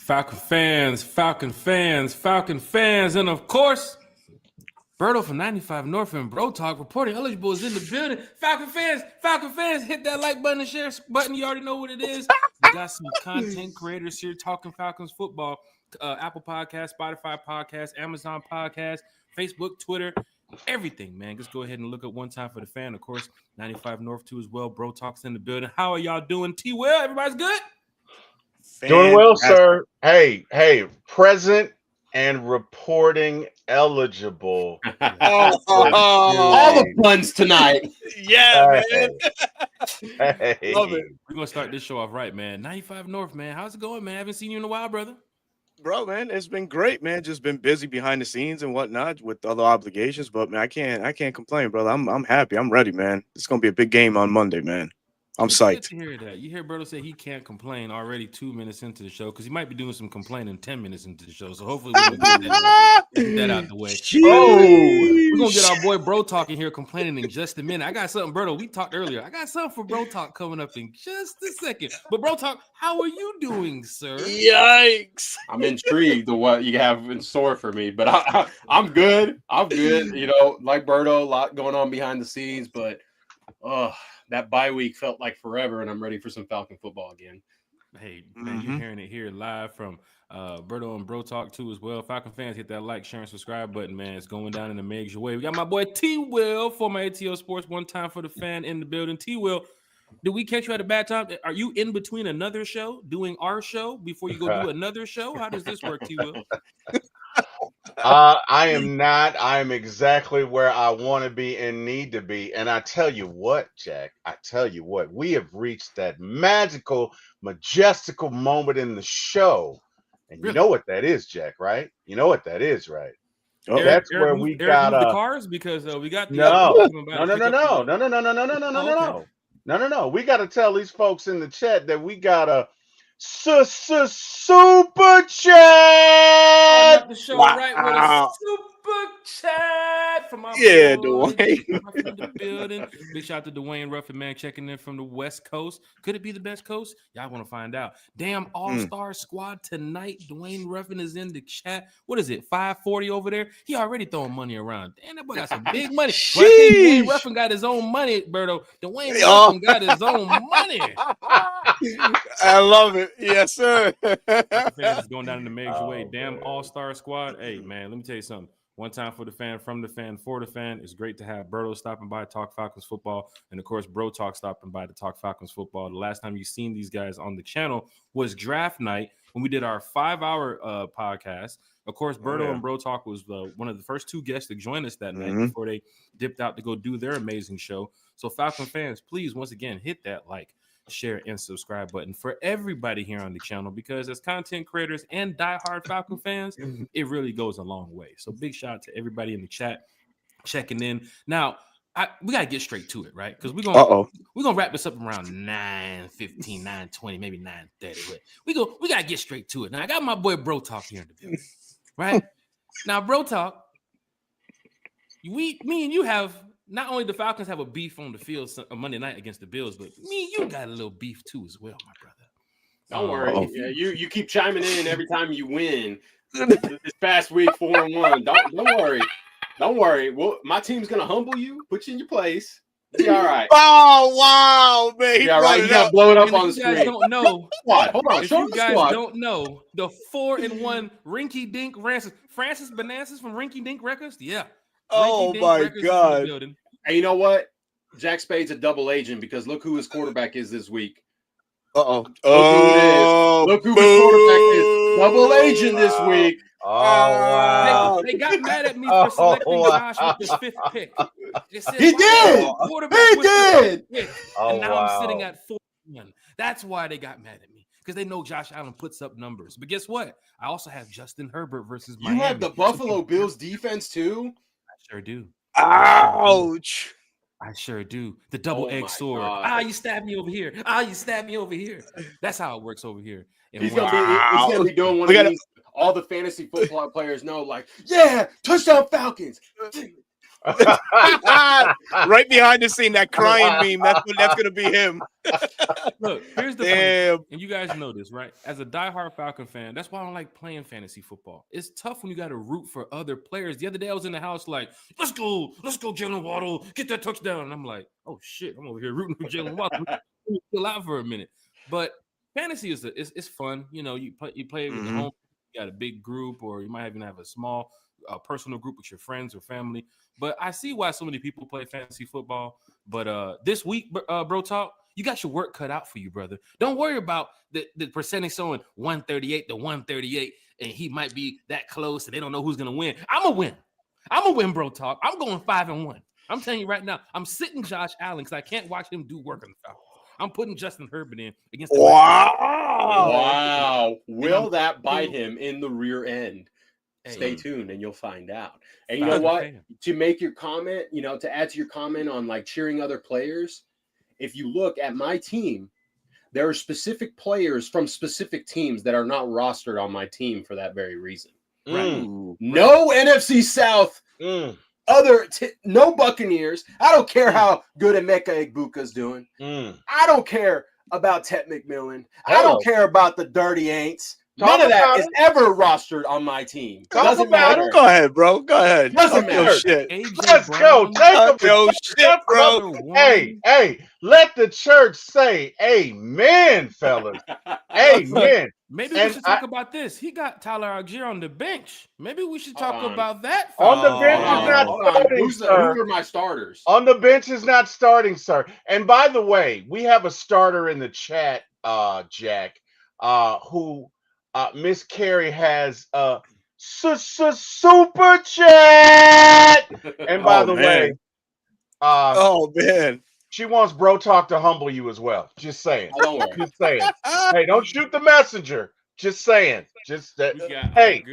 Falcon fans, and of course, Berto from 95 North and Bro Talk reporting eligible is in the building. Falcon fans, hit that like button and share button. You already know what it is. We got some content creators here talking Falcons football. Apple Podcast, Spotify Podcast, Amazon Podcast, Facebook, Twitter, everything, man. Just go ahead and look up One Time for the Fan. Of course, 95 North too as well. Bro Talk's in the building. How are y'all doing? T-Will, everybody's good? Doing well, sir. Hey, present and reporting eligible. All the puns tonight. Yeah, man. Hey. Love it. We're going to start this show off right, man. 95 North, man. How's it going, man? I haven't seen you in a while, brother. Bro, man, it's been great, man. Just been busy behind the scenes and whatnot with other obligations. But man, I can't complain, brother. I'm happy. I'm ready, man. It's gonna be a big game on Monday, man. I'm psyched. Good to hear that. You hear Berto say he can't complain already 2 minutes into the show because he might be doing some complaining 10 minutes into the show. So hopefully we can get that out the way. We're going to get our boy Bro Talk in here complaining in just a minute. I got something, Berto. We talked earlier. I got something for Bro Talk coming up in just a second. But Bro Talk, how are you doing, sir? Yikes. I'm intrigued to what you have in store for me, but I'm good. I'm good. You know, like Berto, a lot going on behind the scenes, but that bye week felt like forever, and I'm ready for some Falcon football again. Hey, man, you're hearing it here live from Berto and Bro Talk too as well. Falcon fans, hit that like, share, and subscribe button, man. It's going down in a major way. We got my boy T-Will, former ATO Sports, One Time for the Fan in the building. T-Will, did we catch you at a bad time? Are you in between another show, doing our show, before you go do another show? How does this work, T-Will? I am not. I am exactly where I want to be and need to be. And I tell you what, Jack, we have reached that magical, majestical moment in the show. And you know what that is, Jack, right? You know what that is, right? Oh, That's where we got the cars because we got the No. We got to tell these folks in the chat that we got a super chat. The show right with a super chat from our boy Dwayne. in the building. Big shout out to Dwayne Ruffin, man, checking in from the West Coast. Could it be the best coast? Y'all want to find out. Damn all-star squad tonight. Dwayne Ruffin is in the chat. What is it? 540 over there. He already throwing money around. Damn, that boy got some big money. Well, I think Dwayne Ruffin got his own money, Berto. Dwayne Ruffin got his own money. I love it. Yes, sir. Fans is going down in the major way. Damn all-star squad. Hey, man, let me tell you something. One time for the fan, from the fan, for the fan. It's great to have Berto stopping by to talk Falcons football. And, of course, Bro Talk stopping by to talk Falcons football. The last time you've seen these guys on the channel was draft night when we did our 5-hour podcast. Of course, Berto and Bro Talk was one of the first two guests to join us that night before they dipped out to go do their amazing show. So, Falcon fans, please, once again, hit that like, share, and subscribe button for everybody here on the channel, because as content creators and diehard Falcon fans, it really goes a long way. So big shout out to everybody in the chat checking in. Now, we got to get straight to it, right? Because we're gonna wrap this up around 9:15, 9:20, maybe 9:30. We got to get straight to it. Now, I got my boy Bro Talk here in the building, right? Now, Bro Talk, me and you have... Not only the Falcons have a beef on the field Monday night against the Bills, but you got a little beef too as well, my brother. Don't worry. Yeah, you keep chiming in every time you win. This past week, 4-1. Don't worry. Don't worry. Well, my team's gonna humble you, put you in your place. Be all right. Oh wow, man! Be all right. You gotta blow it up on the screen. You guys don't know. Hold on. If you guys don't know, the 4-1 Rinky Dink Francis Bonanzas from Rinky Dink Records, yeah. Oh my God! And you know what? Jack Spade's a double agent because look who his quarterback is this week. Look who his quarterback is. Double agent this week. Oh wow! They got mad at me for selecting Josh with his 5th pick. Said, he did. He did. And now I'm sitting at 4-1. That's why they got mad at me, because they know Josh Allen puts up numbers. But guess what? I also have Justin Herbert versus Miami. You have the Buffalo Bills defense too? I sure do. Ouch! I sure do. The double edged sword. God. You stabbed me over here. You stabbed me over here. That's how it works over here. He's gonna be doing one of these. All the fantasy football players know, like, yeah, touchdown Falcons. Right behind the scene, that crying meme. That's gonna be him. Look, here's the Damn. thing, and you guys know this, right? As a diehard Falcon fan, that's why I don't like playing fantasy football. It's tough when you got to root for other players. The other day, I was in the house like, let's go, Jalen Waddle, get that touchdown. And I'm like, oh shit, I'm over here rooting for Jalen Waddle. Let me chill out for a minute. But fantasy is fun. You know, you play with the home. You got a big group, or you might even have a small personal group with your friends or family. But I see why so many people play fantasy football. But this week, Bro Talk, you got your work cut out for you, brother. Don't worry about the percentage showing 138 to 138, and he might be that close, and they don't know who's gonna win. I'm gonna win, Bro Talk. I'm going 5-1. I'm telling you right now, I'm sitting Josh Allen because I can't watch him do work on the Falcons. I'm putting Justin Herbert in against the Wow. Will that bite him in the rear end? Stay tuned and you'll find out. And you know what? To make your comment, to add to your comment on like cheering other players, if you look at my team, there are specific players from specific teams that are not rostered on my team for that very reason. Right. No NFC South. No Buccaneers. I don't care how good Emeka Egbuka's doing. I don't care about Ted McMillan. I don't care about the Dirty Aints. None of that is ever rostered on my team. Doesn't matter. Go ahead, bro. Go ahead. Doesn't matter. Shit. Let's go. Take your shit, bro. Hey, let the church say amen, fellas. Amen. Maybe we should talk about this. He got Tyler Algier on the bench. Maybe we should talk about that. On the bench is not starting, sir. Who are my starters? On the bench is not starting, sir. And by the way, we have a starter in the chat, Jack, who Miss Carey has super chat. And by the way, man. She wants Bro Talk to humble you as well. Just saying. Don't worry. Just saying. Hey, don't shoot the messenger. Just saying. Just that. Hey,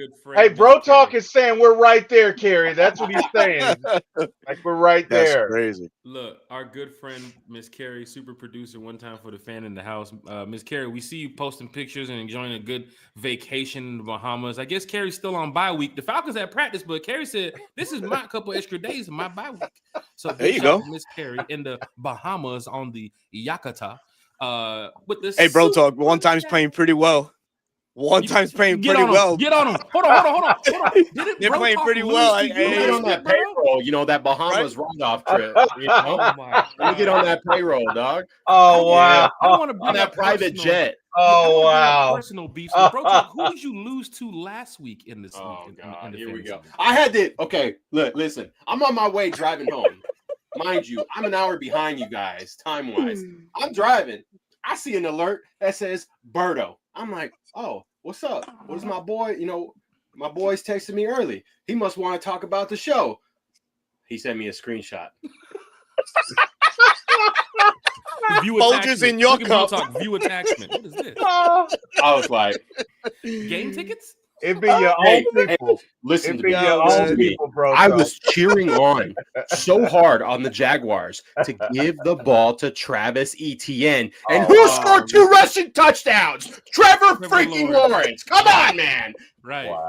Bro Talk is saying we're right there, Carrie. That's what he's saying. Like we're right there. That's crazy. Look, our good friend Miss Carrie, super producer, one time for the fan in the house. Miss Carrie, we see you posting pictures and enjoying a good vacation in the Bahamas. I guess Carrie's still on bye week. The Falcons had practice, but Carrie said this is my couple extra days of my bye week. So there you go, Miss Carrie in the Bahamas on the Yakata. With this, hey, Bro Talk, one time's playing pretty well. One time's playing pretty well. Get on him. Hold on. They're playing pretty well. Get on that payroll. That Bahamas write-off trip. Let me get on that payroll, dog. Oh, wow. I don't want to bring on that private jet. Oh, wow. Personal beef. Bro Talk, who did you lose to last week in this? Oh, God. In Here we go. Okay, look, listen. I'm on my way driving home. Mind you, I'm an hour behind you guys, time-wise. I'm driving. I see an alert that says Berto. I'm like, oh, what's up? What's my boy? My boy's texted me early. He must want to talk about the show. He sent me a screenshot. Folgers in your cup. View attachment. What is this? I was like, game tickets? It'd be your own people. Listen to me. People, bro. I was cheering on so hard on the Jaguars to give the ball to Travis Etienne. And who scored 2 rushing touchdowns? Trevor freaking Lawrence. Come on, man. Right. Wow.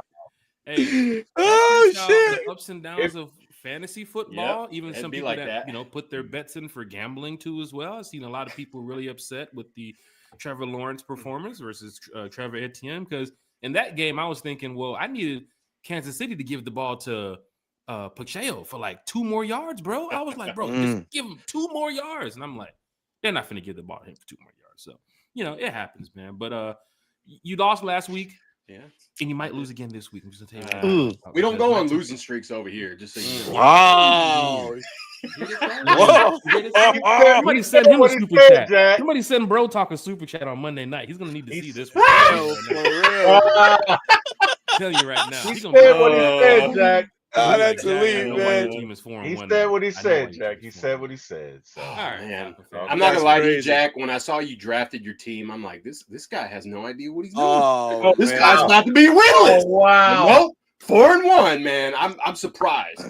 Hey. Shit. The ups and downs of fantasy football. Even some people like that put their bets in for gambling too as well. I've seen a lot of people really upset with the Trevor Lawrence performance versus Trevor Etienne, because in that game, I was thinking, well, I needed Kansas City to give the ball to Pacheco for like 2 more yards, bro. I was like, bro, just give him 2 more yards. And I'm like, they're not going to give the ball to him for 2 more yards. So, it happens, man. But you lost last week. Yeah. And you might lose again this week. I'm just going to tell you that. We don't go on losing streaks over here. Just so you know. Wow. Somebody send him a super chat. Jack. Somebody send Bro Talk a super chat on Monday night. He's gonna need to see this. For real. Tell you right now. He said what he said, Jack. That's elite, man. He said what he said, Jack. He said what he said. So. All right, man. I'm not gonna lie to you, Jack. When I saw you drafted your team, I'm like, this guy has no idea what he's doing. This guy's about to be winless. Oh, wow. 4-1, man. I'm surprised.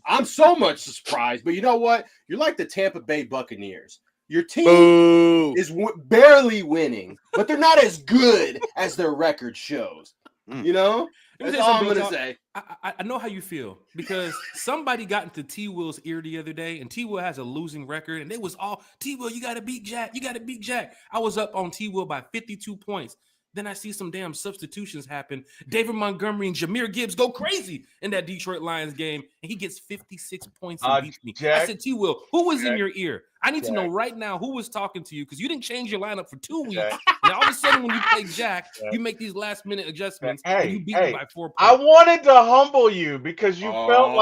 I'm so much surprised, but you know what? You're like the Tampa Bay Buccaneers. Your team is barely winning, but they're not as good as their record shows. That's all I'm going to say. I know how you feel because somebody got into T Will's ear the other day, and T Will has a losing record, and it was all T Will. You got to beat Jack. You got to beat Jack. I was up on T Will by 52 points. Then I see some damn substitutions happen. David Montgomery and Jahmyr Gibbs go crazy in that Detroit Lions game, and he gets 56 points and beats me. Jack, I said, T Will, who was in your ear? I need to Jack. know right now who was talking to you because you didn't change your lineup for 2 weeks. Jack. And all of a sudden, when you play Jack, you make these last minute adjustments and you beat me by 4 points. I wanted to humble you because you felt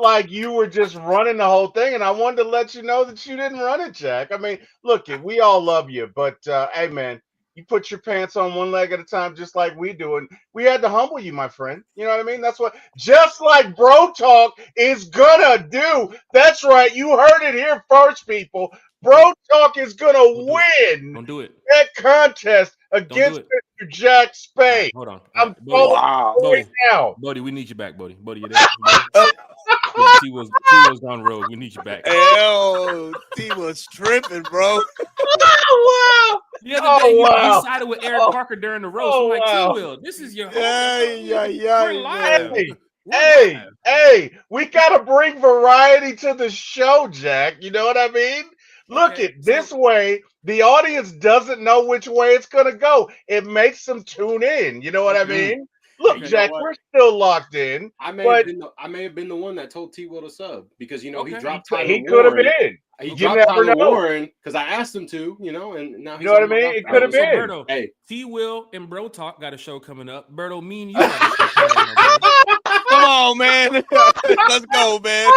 like you were just running the whole thing, and I wanted to let you know that you didn't run it, Jack. I mean, look, we all love you, but hey, man, you put your pants on one leg at a time, just like we do, and we had to humble you, my friend. You know what I mean? That's what, just like Bro Talk is gonna do. That's right. You heard it here first, people. Bro Talk is gonna win. Don't do it. That contest against Mr. Jack Spade. Hold on. I'm Bodie, now. Bodie, we need you back, Bodie. Bodie, you there? Yeah, T was gone rogue. We need you back. Yo, T was tripping, bro. Wow. The other day, you sided with Eric Parker during the roast. I'm like, T-Will, this is your home. We're live. Hey, we got to bring variety to the show, Jack. You know what I mean? Look, this way, the audience doesn't know which way it's going to go. It makes them tune in. You know what I mean? Look, Jack, we're still locked in. I may have been the one that told T Will to sub because he dropped Tyler Warren. He could have been. He dropped Tyler Warren because I asked him to, and now he's know what I mean? It could have been. Berto, hey, T Will and Bro Talk got a show coming up. Berto, me and you got a show coming up. Come on, man. Let's go, man.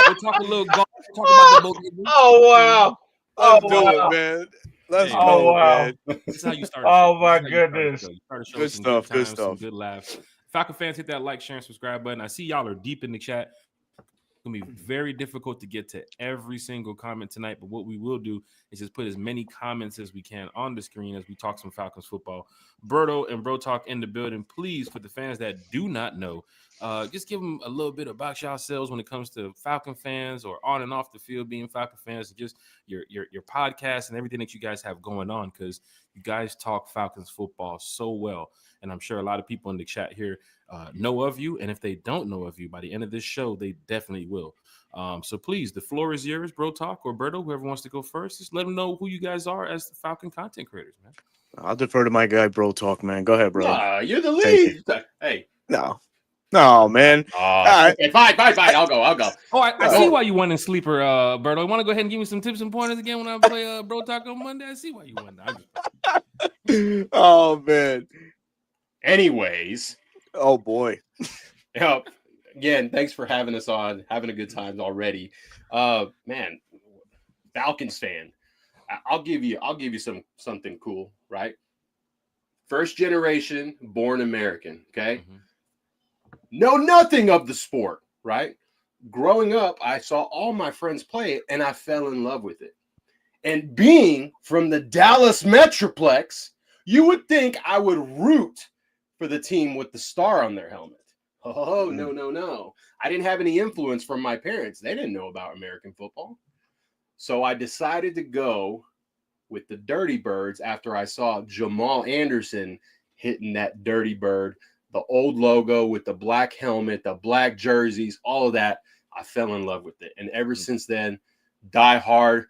We'll talk a little golf. Talk about the boat. Oh wow. Let's do it, man. Let's go, man. This is how you start. Oh my goodness. Good stuff. Good stuff. Good laughs. Falcon fans, hit that like, share, and subscribe button. I see y'all are deep in the chat. It's gonna be very difficult to get to every single comment tonight, but what we will do is just put as many comments as we can on the screen as we talk some Falcons football. Berto and Bro Talk in the building. Please, for the fans that do not know, just give them a little bit about yourselves when it comes to Falcon fans or on and off the field being Falcon fans, just your podcast and everything that you guys have going on, because you guys talk Falcons football so well. And I'm sure a lot of people in the chat here know of you. And if they don't know of you, by the end of this show, they definitely will. So please, the floor is yours, Bro Talk or Berto, whoever wants to go first. Just let them know who you guys are as the Falcon content creators, man. I'll defer to my guy, Bro Talk, man. Go ahead, bro. You're the lead. Hey. No, man. Okay, fine. I'll go. Oh, I see why you won in sleeper, Berto. You want to go ahead and give me some tips and pointers again when I play Bro Talk on Monday? I see why you won. Oh, man. Anyways. Oh, boy. Again, thanks for having us on. Having a good time already. Man, Falcons fan. I'll give you something cool, right? First generation born American, okay? Mm-hmm. Know nothing of the sport, right? Growing up, I saw all my friends play it, and I fell in love with it. And being from the Dallas Metroplex, you would think I would root for the team with the star on their helmet. Oh, no. I didn't have any influence from my parents. They didn't know about American football. So I decided to go with the Dirty Birds after I saw Jamal Anderson hitting that Dirty Bird, the old logo with the black helmet, the black jerseys, all of that. I fell in love with it. And ever since then, die hard,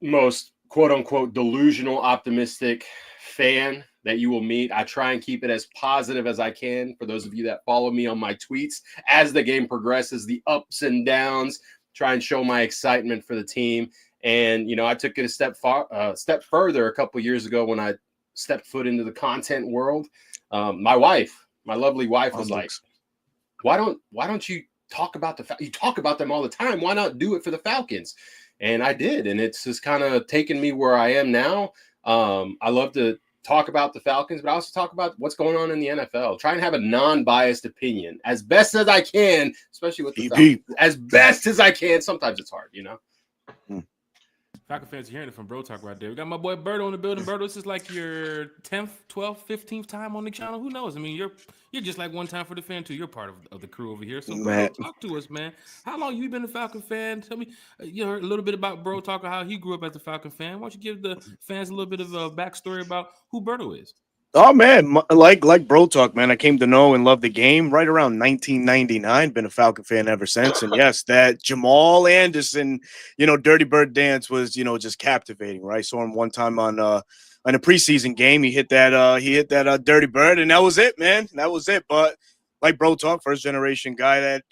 most quote-unquote delusional, optimistic fan that you will meet. I try and keep it as positive as I can for those of you that follow me on my tweets as the game progresses, the ups and downs, try and show my excitement for the team. And, I took it a step further a couple years ago when I stepped foot into the content world. My lovely wife was like, why don't you talk about you talk about them all the time. Why not do it for the Falcons? And I did. And it's just kind of taken me where I am now. I love to talk about the Falcons, but I also talk about what's going on in the NFL. Try and have a non-biased opinion as best as I can, especially with the Falcons. As best as I can. Sometimes it's hard, Falcon fans are hearing it from Bro Talk right there. We got my boy Berto in the building. Berto, this is like your 10th, 12th, 15th time on the channel. Who knows? I mean, you're just like one time for the fan too. You're part of the crew over here. So Berto, talk to us, man. How long you been a Falcon fan? Tell me a little bit about Bro Talk or how he grew up as a Falcon fan. Why don't you give the fans a little bit of a backstory about who Berto is? Oh man, like bro talk, man. I came to know and love the game right around 1999. Been a Falcon fan ever since. And yes, that Jamal Anderson, Dirty Bird dance was, just captivating. Right, saw him one time on a preseason game. He hit that Dirty Bird, and that was it, man. That was it. But like bro talk, first generation guy that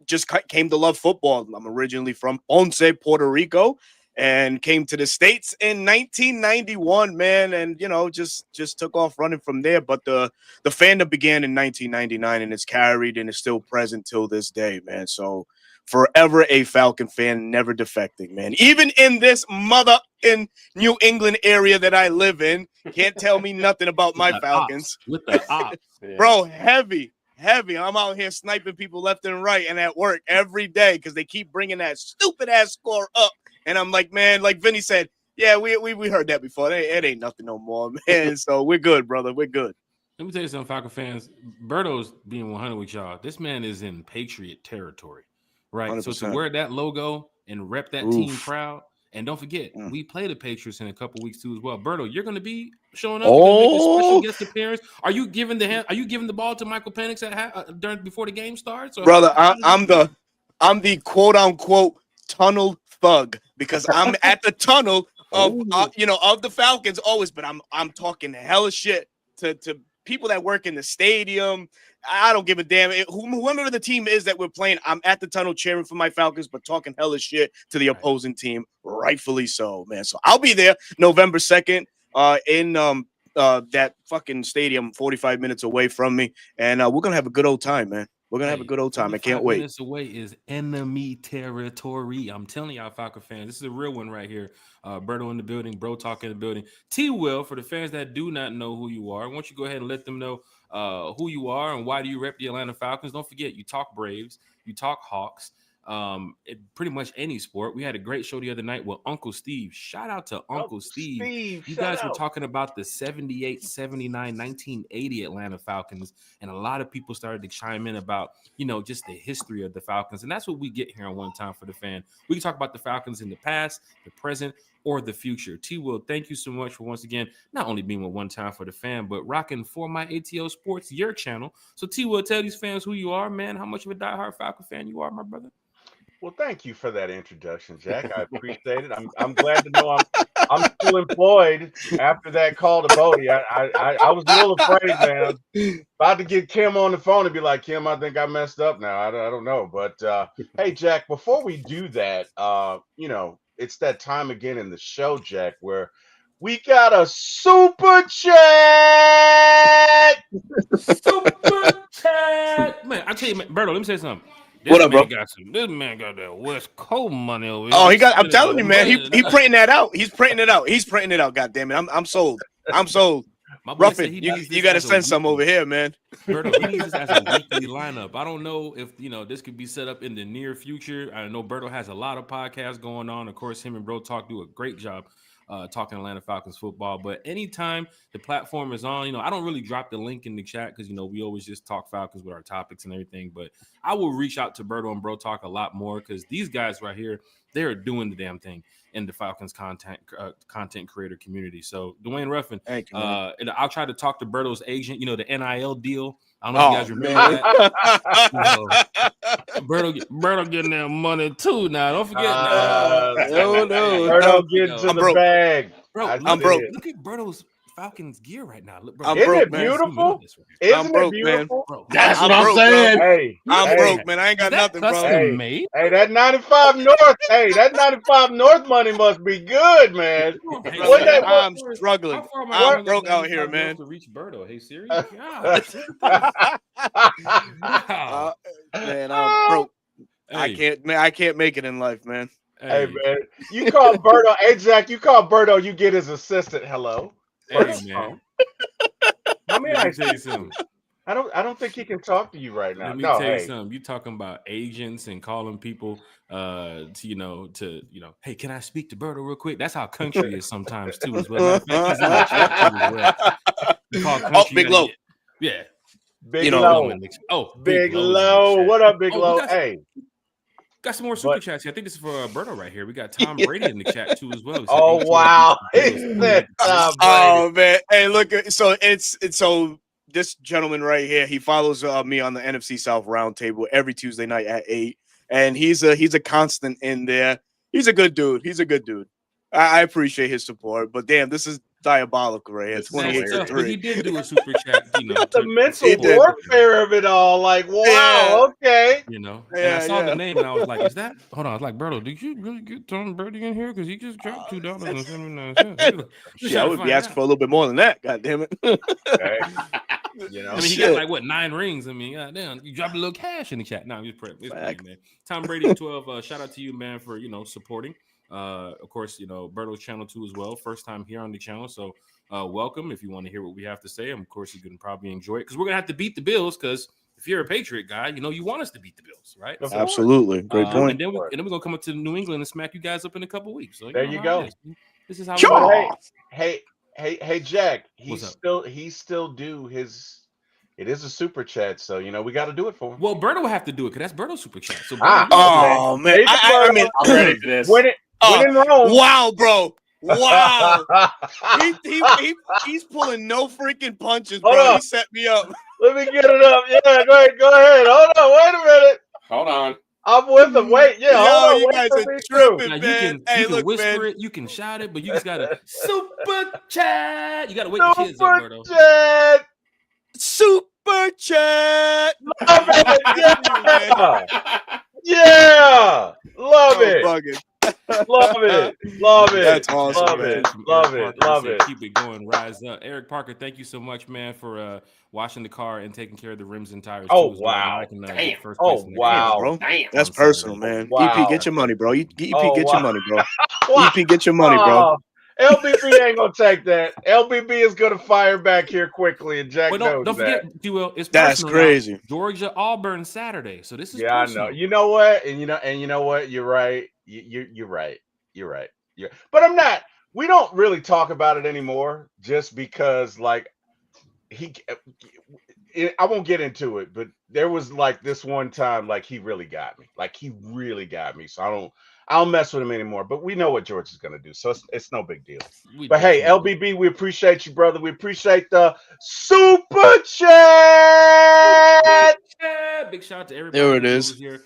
just came to love football. I'm originally from Ponce, Puerto Rico, and came to the States in 1991, man, and just took off running from there. But the fandom began in 1999, and it's carried and is still present till this day, man. So forever a Falcon fan, never defecting, man. Even in this mother in New England area that I live in, can't tell me nothing about my Falcons. With the ops. Yeah. Bro, heavy. I'm out here sniping people left and right and at work every day because they keep bringing that stupid ass score up. And I'm like, man, like Vinny said, yeah, we heard that before. It ain't nothing no more, man. So we're good, brother. We're good. Let me tell you something, Falcon fans. Berto's being 100 with y'all. This man is in Patriot territory, right? 100%. So to wear that logo and rep that team proud. And don't forget, we play the Patriots in a couple weeks too as well. Berto, you're going to be showing up. Make a special guest appearance. Are you giving the ball to Michael Penix before the game starts? Or brother, I'm the quote unquote tunnel thug because I'm at the tunnel of of the Falcons always. But I'm talking hella shit to people that work in the stadium. I don't give a damn. Whoever the team is that we're playing, I'm at the tunnel cheering for my Falcons, but talking hella shit to the opposing team, rightfully so, man. So I'll be there November 2nd in that fucking stadium 45 minutes away from me, and we're going to have a good old time, man. We're going to have a good old time. I can't wait. Minutes away is enemy territory. I'm telling y'all, Falcon fans, this is a real one right here. Berto in the building, Bro Talk in the building. T-Will, for the fans that do not know who you are, why don't you go ahead and let them know who you are and why do you rep the Atlanta Falcons. Don't forget, you talk Braves, you talk Hawks, pretty much any sport. We had a great show the other night with Uncle Steve. Shout out to Uncle Steve. You guys were talking about the 78, 79, 1980 Atlanta Falcons, and a lot of people started to chime in about, just the history of the Falcons, and that's what we get here on One Time for the Fan. We can talk about the Falcons in the past, the present, or the future. T-Will, thank you so much for once again not only being with One Time for the Fan, but rocking For My ATO Sports, your channel. So T-Will, tell these fans who you are, man, how much of a diehard Falcon fan you are, my brother. Well, thank you for that introduction, Jack. I appreciate it. I'm glad to know I'm still employed after that call to Bodie. I was a little afraid, man. About to get Kim on the phone and be like, Kim, I think I messed up now. I don't know. But hey, Jack, before we do that, it's that time again in the show, Jack, where we got a super chat. Super chat. Man, I tell you, man, Berto, let me say something. What up, bro? This man got that West Coast money over here. Oh, I'm telling you, man. He printing that out. He's printing it out. God damn it. I'm sold. Ruffin, you got to send some over here, man. Berto, he needs this as a weekly lineup. I don't know if this could be set up in the near future. I know Berto has a lot of podcasts going on. Of course, him and Bro Talk do a great job talking Atlanta Falcons football. But anytime the platform is on, I don't really drop the link in the chat because we always just talk Falcons with our topics and everything. But I will reach out to Berto and Bro Talk a lot more because these guys right here, they are doing the damn thing in the Falcons content creator community. So Dwayne Ruffin, and I'll try to talk to Berto's agent, the NIL deal. I don't know if you guys remember that. Berto getting that money too now. Don't forget. No. Berto getting to the bag. Bro, I'm broke. Look at Berto's Falcons gear right now. Look, bro, Isn't it beautiful? I'm broke, man. That's what I'm saying. Hey, I'm broke, man. I ain't got nothing, bro. Hey, that 95 North. Hey, that 95 North money must be good, man. I'm struggling. I'm broke out here, man. To reach Berto. Hey, Siri. Man, I'm broke. Hey. I can't make it in life, man. Hey, man. You call Berto. Hey, Jack, you call Berto, you get his assistant. Hello. Hey, man. Let me tell you something. I don't think he can talk to you right now. Let me tell you something. You talking about agents and calling people to hey, can I speak to Berto real quick? That's how country is sometimes too as well. Big Low. Yeah. Big Low. Big Low. What up, Big Low? Hey. Got some more super But chats here. I think this is for Berto right here. We got Tom Brady in the chat too as well. He said oh 18 wow, beats the he Bills. said Tom Brady. Oh man, hey, look, so it's so this gentleman right here, he follows me on the NFC South Roundtable every Tuesday night at 8, and he's a constant in there. He's a good dude. He's a good dude. I appreciate his support, but damn, this is diabolical right here. This is 28 to Tough, but he 3. did do a super chat, you know, The to mental He did. warfare of it all. Like, wow, Yeah. okay. you know. And I Yeah, saw the yeah. name and I was like, is that? Hold on. I was like, Berto, did you really get Tom Brady in here? Because he just dropped $2.79. Shit, I would be asking for a little bit more than that. God damn it. Okay. You know, I mean, he Shit. got like what 9 rings. I mean, goddamn, you drop a little cash in the chat. No, I'm just playing, man. Tom Brady 12. Shout out to you, man, for supporting. Of course, Berto's channel too as well. First time here on the channel, so welcome. If you want to hear what we have to say, of course you can probably enjoy it because we're gonna have to beat the Bills. Because if you're a Patriot guy, you want us to beat the Bills, right? Absolutely, great point. And then we're gonna come up to New England and smack you guys up in a couple weeks. So there you go. This is how. But hey, Jack. He's What's still due his. It is a super chat, so we got to do it for him. Well, Berto will have to do it because that's Berto's super chat. So Oh man, I mean, I'm ready for this. When in Rome. Wow, bro. Wow. He's pulling no freaking punches, bro. Hold on. He set me up. Let me get it up. Yeah, go ahead. Hold on, wait a minute. Hold on. I'm with him. Wait, yeah. Yo, you wait guys for are me through. tripping, Now, man. you can whisper it, you can shout it, but you just gotta super chat. You gotta wake the kids up, Berto. Chat. Super chat. Love it. Yeah. Love it. Love it. Love it. That's awesome, Love man. it. Love it. Love it. Keep it going. Rise up. Eric Parker, thank you so much, man, for washing the car and taking care of the rims and tires. Oh, too, as well. Now wow. I can, Damn. first Oh, place in the wow. car. Bro. Damn. That's I'm sorry. personal, man. Wow. EP, get your money, bro. EP, Oh, get wow. your money, bro. EP, get your money, bro. LBB ain't gonna take that. LBB is gonna fire back here quickly, and Jack But knows don't that. forget, Duel, it's That's personal now. crazy. Georgia Auburn Saturday. So this is Yeah, personal. I know. You know what? And you know what? You're right. You're right. You're right. Yeah. But I'm not. We don't really talk about it anymore, just because I won't get into it, but there was like this one time, like he really got me. So I don't mess with him anymore. But we know what George is gonna do, so it's no big deal. But hey, LBB, we appreciate you, brother. We appreciate the super chat. Big shout out to everybody There it who is. was here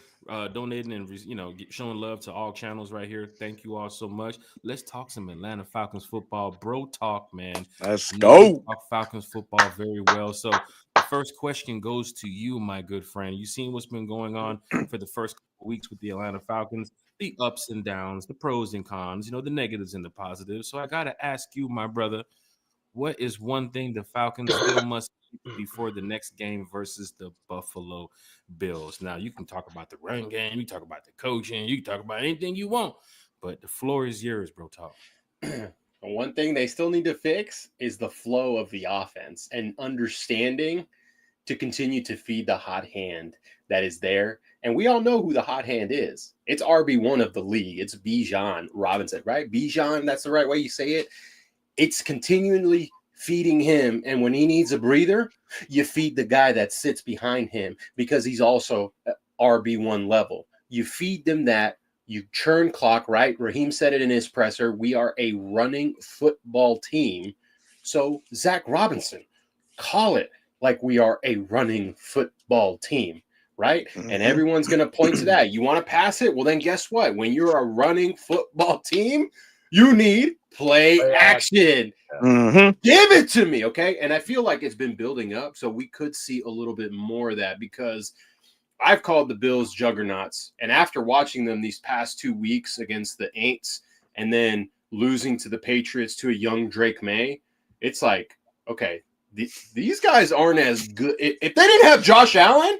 donating and showing love to all channels right here. Thank you all so much. Let's talk some Atlanta Falcons football, bro. Talk, man. Let's go. Talk Falcons football very well. So the first question goes to you, my good friend. You seen what's been going on for the first couple weeks with the Atlanta Falcons, the ups and downs, the pros and cons, the negatives and the positives. So I gotta ask you, my brother, what is one thing the Falcons still must do before the next game versus the Buffalo Bills? Now, you can talk about the run game, you can talk about the coaching, you can talk about anything you want, but the floor is yours, bro. Talk. One thing they still need to fix is the flow of the offense and understanding to continue to feed the hot hand that is there. And we all know who the hot hand is. It's RB1 of the league. It's Bijan Robinson, right? Bijan, that's the right way you say it. It's continually feeding him. And when he needs a breather, you feed the guy that sits behind him because he's also RB1 level. You feed them that. You churn clock, right? Raheem said it in his presser. We are a running football team. So, Zach Robinson, call it like we are a running football team, right? Mm-hmm. And everyone's going to point to that. You want to pass it? Well, then guess what? When you're a running football team, you need play action. Mm-hmm. Give it to me, okay? And I feel like it's been building up, so we could see a little bit more of that because I've called the Bills juggernauts. And after watching them these past 2 weeks against the Aints and then losing to the Patriots to a young Drake May, it's like, okay, these guys aren't as good. If they didn't have Josh Allen,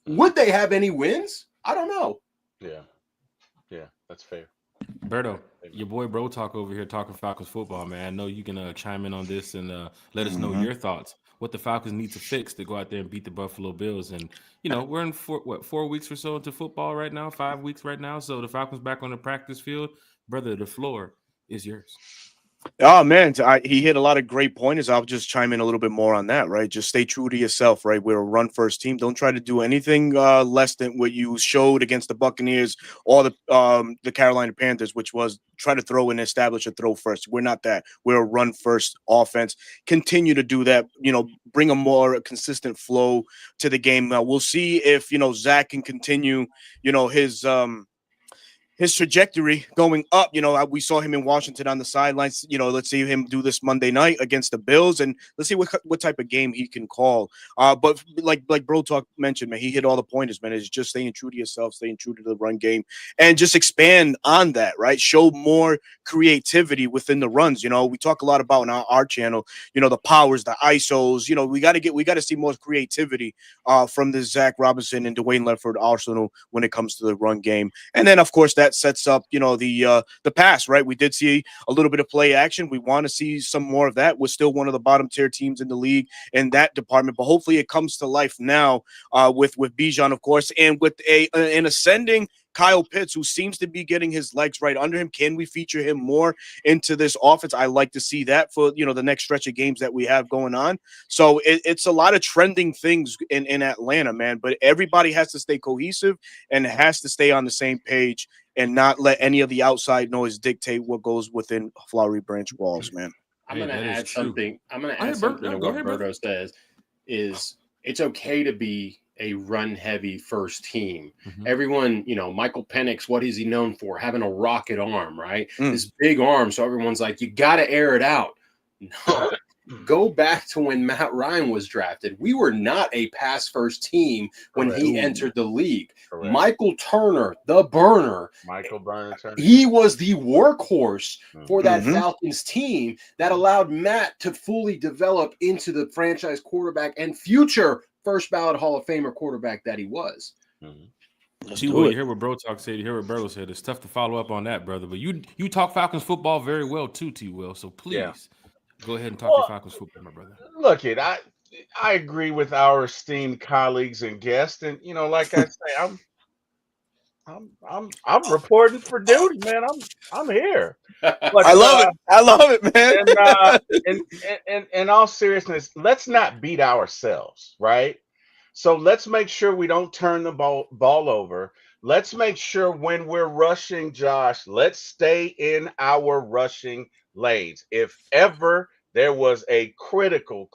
would they have any wins? I don't know. Yeah, that's fair. Berto, your boy Bro Talk over here talking Falcons football, man. I know you can chime in on this and let us know your thoughts. What the Falcons need to fix to go out there and beat the Buffalo Bills. And, we're in 4 weeks or so into football right now, 5 weeks right now. So the Falcons back on the practice field. Brother, the floor is yours. Oh man, he hit a lot of great pointers. I'll just chime in a little bit more on that, right? Just stay true to yourself, right? We're a run first team. Don't try to do anything less than what you showed against the Buccaneers or the Carolina Panthers, which was try to throw and establish a throw first. We're not that. We're a run first offense. Continue to do that. Bring a more consistent flow to the game. We'll see if Zach can continue. His trajectory going up. We saw him in Washington on the sidelines. Let's see him do this Monday night against the Bills, and let's see what type of game he can call. But like Bro Talk mentioned, man, he hit all the pointers, man. It's just staying true to yourself, staying true to the run game, and just expand on that, right? Show more creativity within the runs. We talk a lot about on our channel, the powers, the ISOs. We got to see more creativity from the Zach Robinson and Dwayne Ledford arsenal when it comes to the run game. And then, of course, that sets up, the pass, right? We did see a little bit of play action. We want to see some more of that. We're still one of the bottom tier teams in the league in that department, but hopefully it comes to life now with Bijan, of course, and with an ascending Kyle Pitts, who seems to be getting his legs right under him. Can we feature him more into this offense? I like to see that for the next stretch of games that we have going on. So it's a lot of trending things in Atlanta, man. But everybody has to stay cohesive and has to stay on the same page and not let any of the outside noise dictate what goes within Flowery Branch walls, man. I'm going to add something. I'm going to add something to what Berto says. Is it's okay to be a run-heavy first team. Mm-hmm. Everyone, Michael Penix, what is he known for? Having a rocket arm, right? This big arm. So everyone's like, you got to air it out. No. Go back to when Matt Ryan was drafted. We were not a pass-first team when he entered the league. Correct. Michael Turner, the burner. Michael Turner. He was the workhorse for that Falcons team that allowed Matt to fully develop into the franchise quarterback and future first ballot Hall of Famer quarterback that he was. See, you hear what Bro Talk said, you hear what Berto said. It's tough to follow up on that, brother. But you talk Falcons football very well too, T. Will. So please go ahead and talk your Falcons football, my brother. Look, I agree with our esteemed colleagues and guests, and like I say, I'm reporting for duty, man. I'm here. But, I love it, man. And in all seriousness, let's not beat ourselves, right? So let's make sure we don't turn the ball over. Let's make sure when we're rushing, Josh, let's stay in our rushing lanes. If ever there was a critical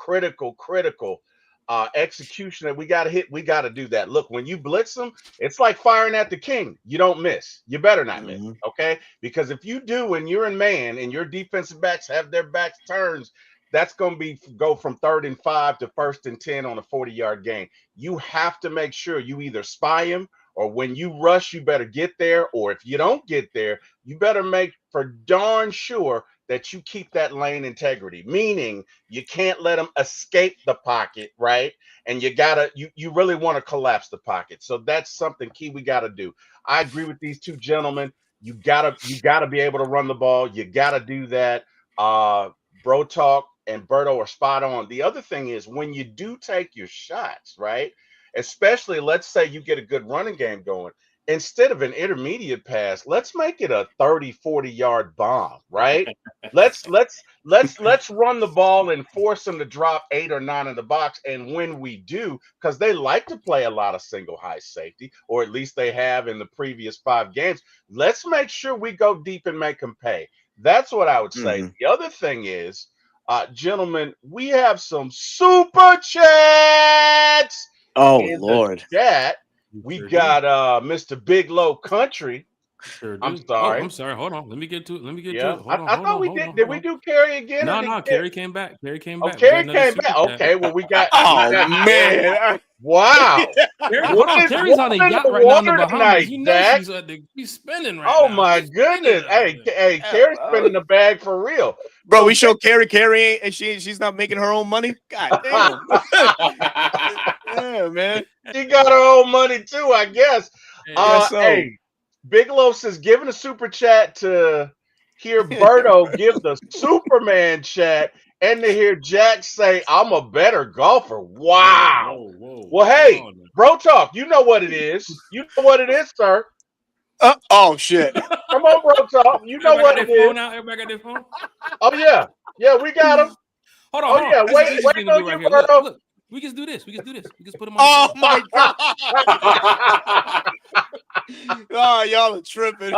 execution that we got to hit, we got to do that. Look, when you blitz them, it's like firing at the king. You don't miss. You better not miss, okay? Because if you do and you're in man and your defensive backs have their backs turns, that's going to go from 3rd and 5 to 1st and 10 on a 40-yard gain. You have to make sure you either spy him, or when you rush, you better get there. Or if you don't get there, you better make for darn sure that you keep that lane integrity, meaning you can't let them escape the pocket, right? And you really want to collapse the pocket. So that's something key we got to do. I agree with these two gentlemen. You gotta be able to run the ball. You gotta do that. Bro Talk and Berto are spot on. The other thing is when you do take your shots, right? Especially, let's say you get a good running game going. Instead of an intermediate pass, let's make it a 30, 40-yard bomb, right? Let's run the ball and force them to drop 8 or 9 in the box. And when we do, because they like to play a lot of single high safety, or at least they have in the previous 5 games, let's make sure we go deep and make them pay. That's what I would say. The other thing is, gentlemen, we have some super chats. Oh, Lord. Chat. We got Mr. Big Low Country. Sure do. I'm sorry. I'm sorry. Hold on. Let me get to it. I thought we did. Did we do Kerry again? No. Kerry came back. Kerry came back. Okay. Well, we got. Man. Wow. Kerry's on a yacht right now in the Bahamas. Tonight, he's spinning right now. Oh my goodness. Hey, Kerry's spinning the bag for real. Bro, we show Kerry and she's not making her own money. God damn. Yeah, man. She got her own money too, I guess. Hey, Bigelow says, giving a super chat to hear Berto give the Superman chat and to hear Jack say, I'm a better golfer. Wow. Whoa. Well, hey, Bro Talk, you know what it is. You know what it is, sir. Oh shit! Come on, bro, talk. You know what got it their phone is. out. Everybody got their phone. Oh yeah, we got him. Hold on, Oh hold on. yeah, This is the easiest wait thing to on do right you, here. Berto. Look. We can do this. We can just put them on. Oh The my god! Oh, y'all are tripping.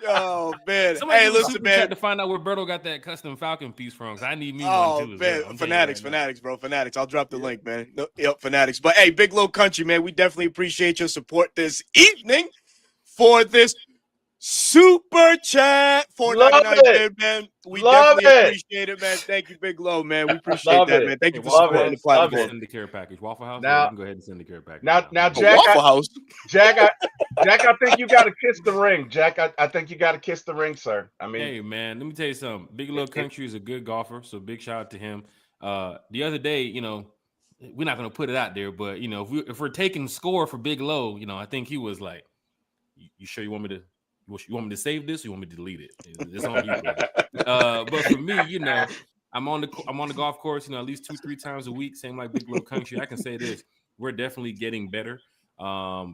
Oh man! Somebody Hey, give a listen, super man. chat to find out where Berto got that custom Falcon piece from. Cause I need me one Oh too. man, Well. Fanatics, bro. Fanatics. I'll drop the link, man. Yep, Fanatics. But hey, Big Low Country, man, we definitely appreciate your support this evening for this super chat. Love $4.99 it. bid, man. We Love definitely it. appreciate it, man. Thank you, Big Low, man. We appreciate Love that, it. man. Thank you for Love supporting it. the Love platform. it. Send the care package. Waffle House. Now- you can go ahead and send the care package. Now, A Jack, Waffle House. Jack, I think you got to kiss the ring. Jack, I think you got to kiss the ring, sir. I mean, Hey man, let me tell you something. Big Low Country is a good golfer, so big shout out to him. The other day, we're not gonna put it out there, but if we're taking score for Big Low, I think he was like, "You sure you want me to? You want me to save this? Or you want me to delete it? It's on you, brother." But for me, I'm on the golf course, at least 2-3 times a week. Same like Big Low Country. I can say this: we're definitely getting better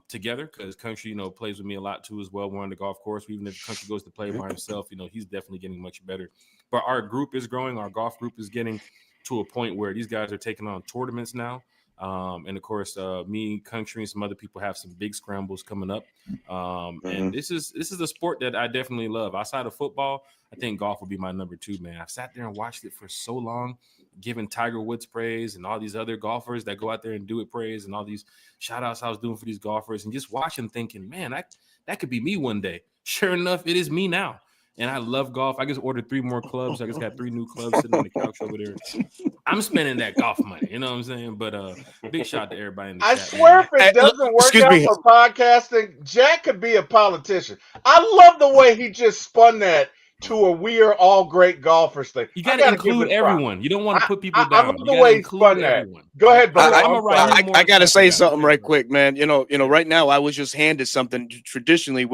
together, because Country plays with me a lot too as well. We're on the golf course. Even if Country goes to play by himself, he's definitely getting much better. But our group is growing. Our golf group is getting to a point where these guys are taking on tournaments now. And of course, me, Country, and some other people have some big scrambles coming up. And this is a sport that I definitely love. Outside of football, I think golf will be my number 2, man. I've sat there and watched it for so long, giving Tiger Woods praise and all these other golfers that go out there and do it praise, and all these shout outs I was doing for these golfers, and just watching, thinking, man, that could be me one day. Sure enough, it is me now. And I love golf. I just ordered 3 more clubs. I just got 3 new clubs sitting on the couch over there. I'm spending that golf money. You know what I'm saying? But big shout out to everybody in the I chat. swear, Man. if it doesn't work excuse out me. for podcasting, Jack could be a politician. I love the way he just spun that to a "we are all great golfers" thing. You got to include everyone. You don't want to put people down. I love the way he spun that. Go ahead, Berto. I gotta say something right quick, man. Right now I was just handed something. Traditionally,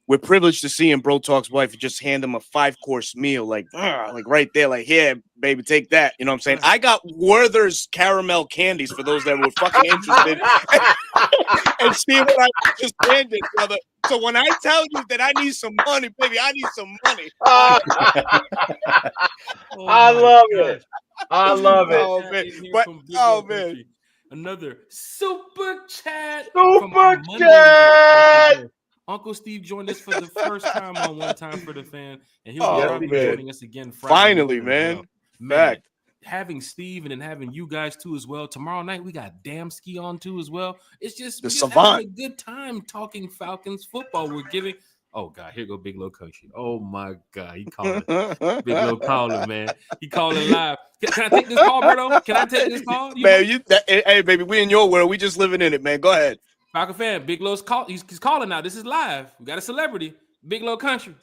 we're privileged to see Bro Talk's wife just hand him a 5-course meal, like right there, like, here, baby, take that. You know what I'm saying? I got Werther's caramel candies for those that were fucking interested. And see what I just handed, brother. So when I tell you that I need some money, baby, I need some money. I love it. I love it. Oh man, but man, another super chat. Super chat. Uncle Steve joined us for the first time on One Time for the Fan, and he'll be joining us again Friday. Finally, man. Man, having Steve and then having you guys too as well. Tomorrow night we got Damski on too as well. It's just having a good time talking Falcons football. We're giving. Oh God, here go Big Low Country. Oh my God, he calling. Big Low calling, man. He calling live. Can I take this call, Berto? Can I take this call? Hey, baby, we in your world. We just living in it, man. Go ahead. Falcon fan, Big Low's call. He's calling now. This is live. We got a celebrity, Big Low Country.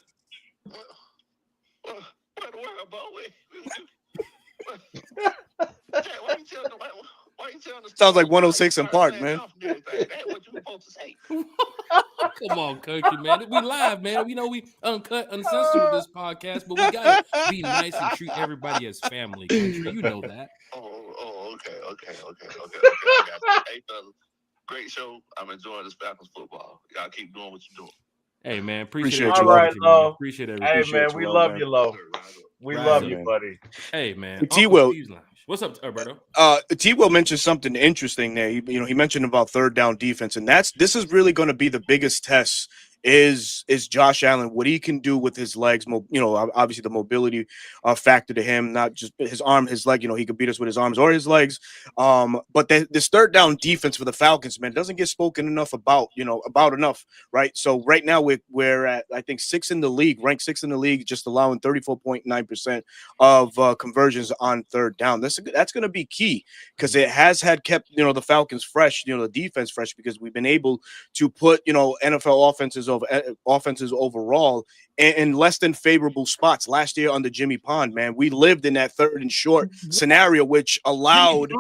Sounds like 106 in Park, man. Come on, Country, man. We live, man. We uncut, uncensored with this podcast, but we gotta be nice and treat everybody as family. Country, you know that. Okay. Hey, fellas, great show. I'm enjoying this Falcons football. Y'all keep doing what you're doing. Hey, man, appreciate you. All right, Lo. Appreciate it. Hey, man, we love you, Lo. We love you, buddy. Hey, man. T-Will. What's up, Berto? T-Will mentioned something interesting there. He mentioned about third down defense, and this is really going to be the biggest test. Is Josh Allen, what he can do with his legs, obviously the mobility factor to him, not just his arm, his leg, he could beat us with his arms or his legs. But this third down defense for the Falcons, man, doesn't get spoken enough about enough, right? So right now we're at, I think, ranked 6th in the league, just allowing 34.9% of conversions on third down. That's going to be key, because it has kept the Falcons fresh, the defense fresh, because we've been able to put NFL offenses overall in less than favorable spots. Last year under Jimmy Pond, man, we lived in that third and short scenario, which allowed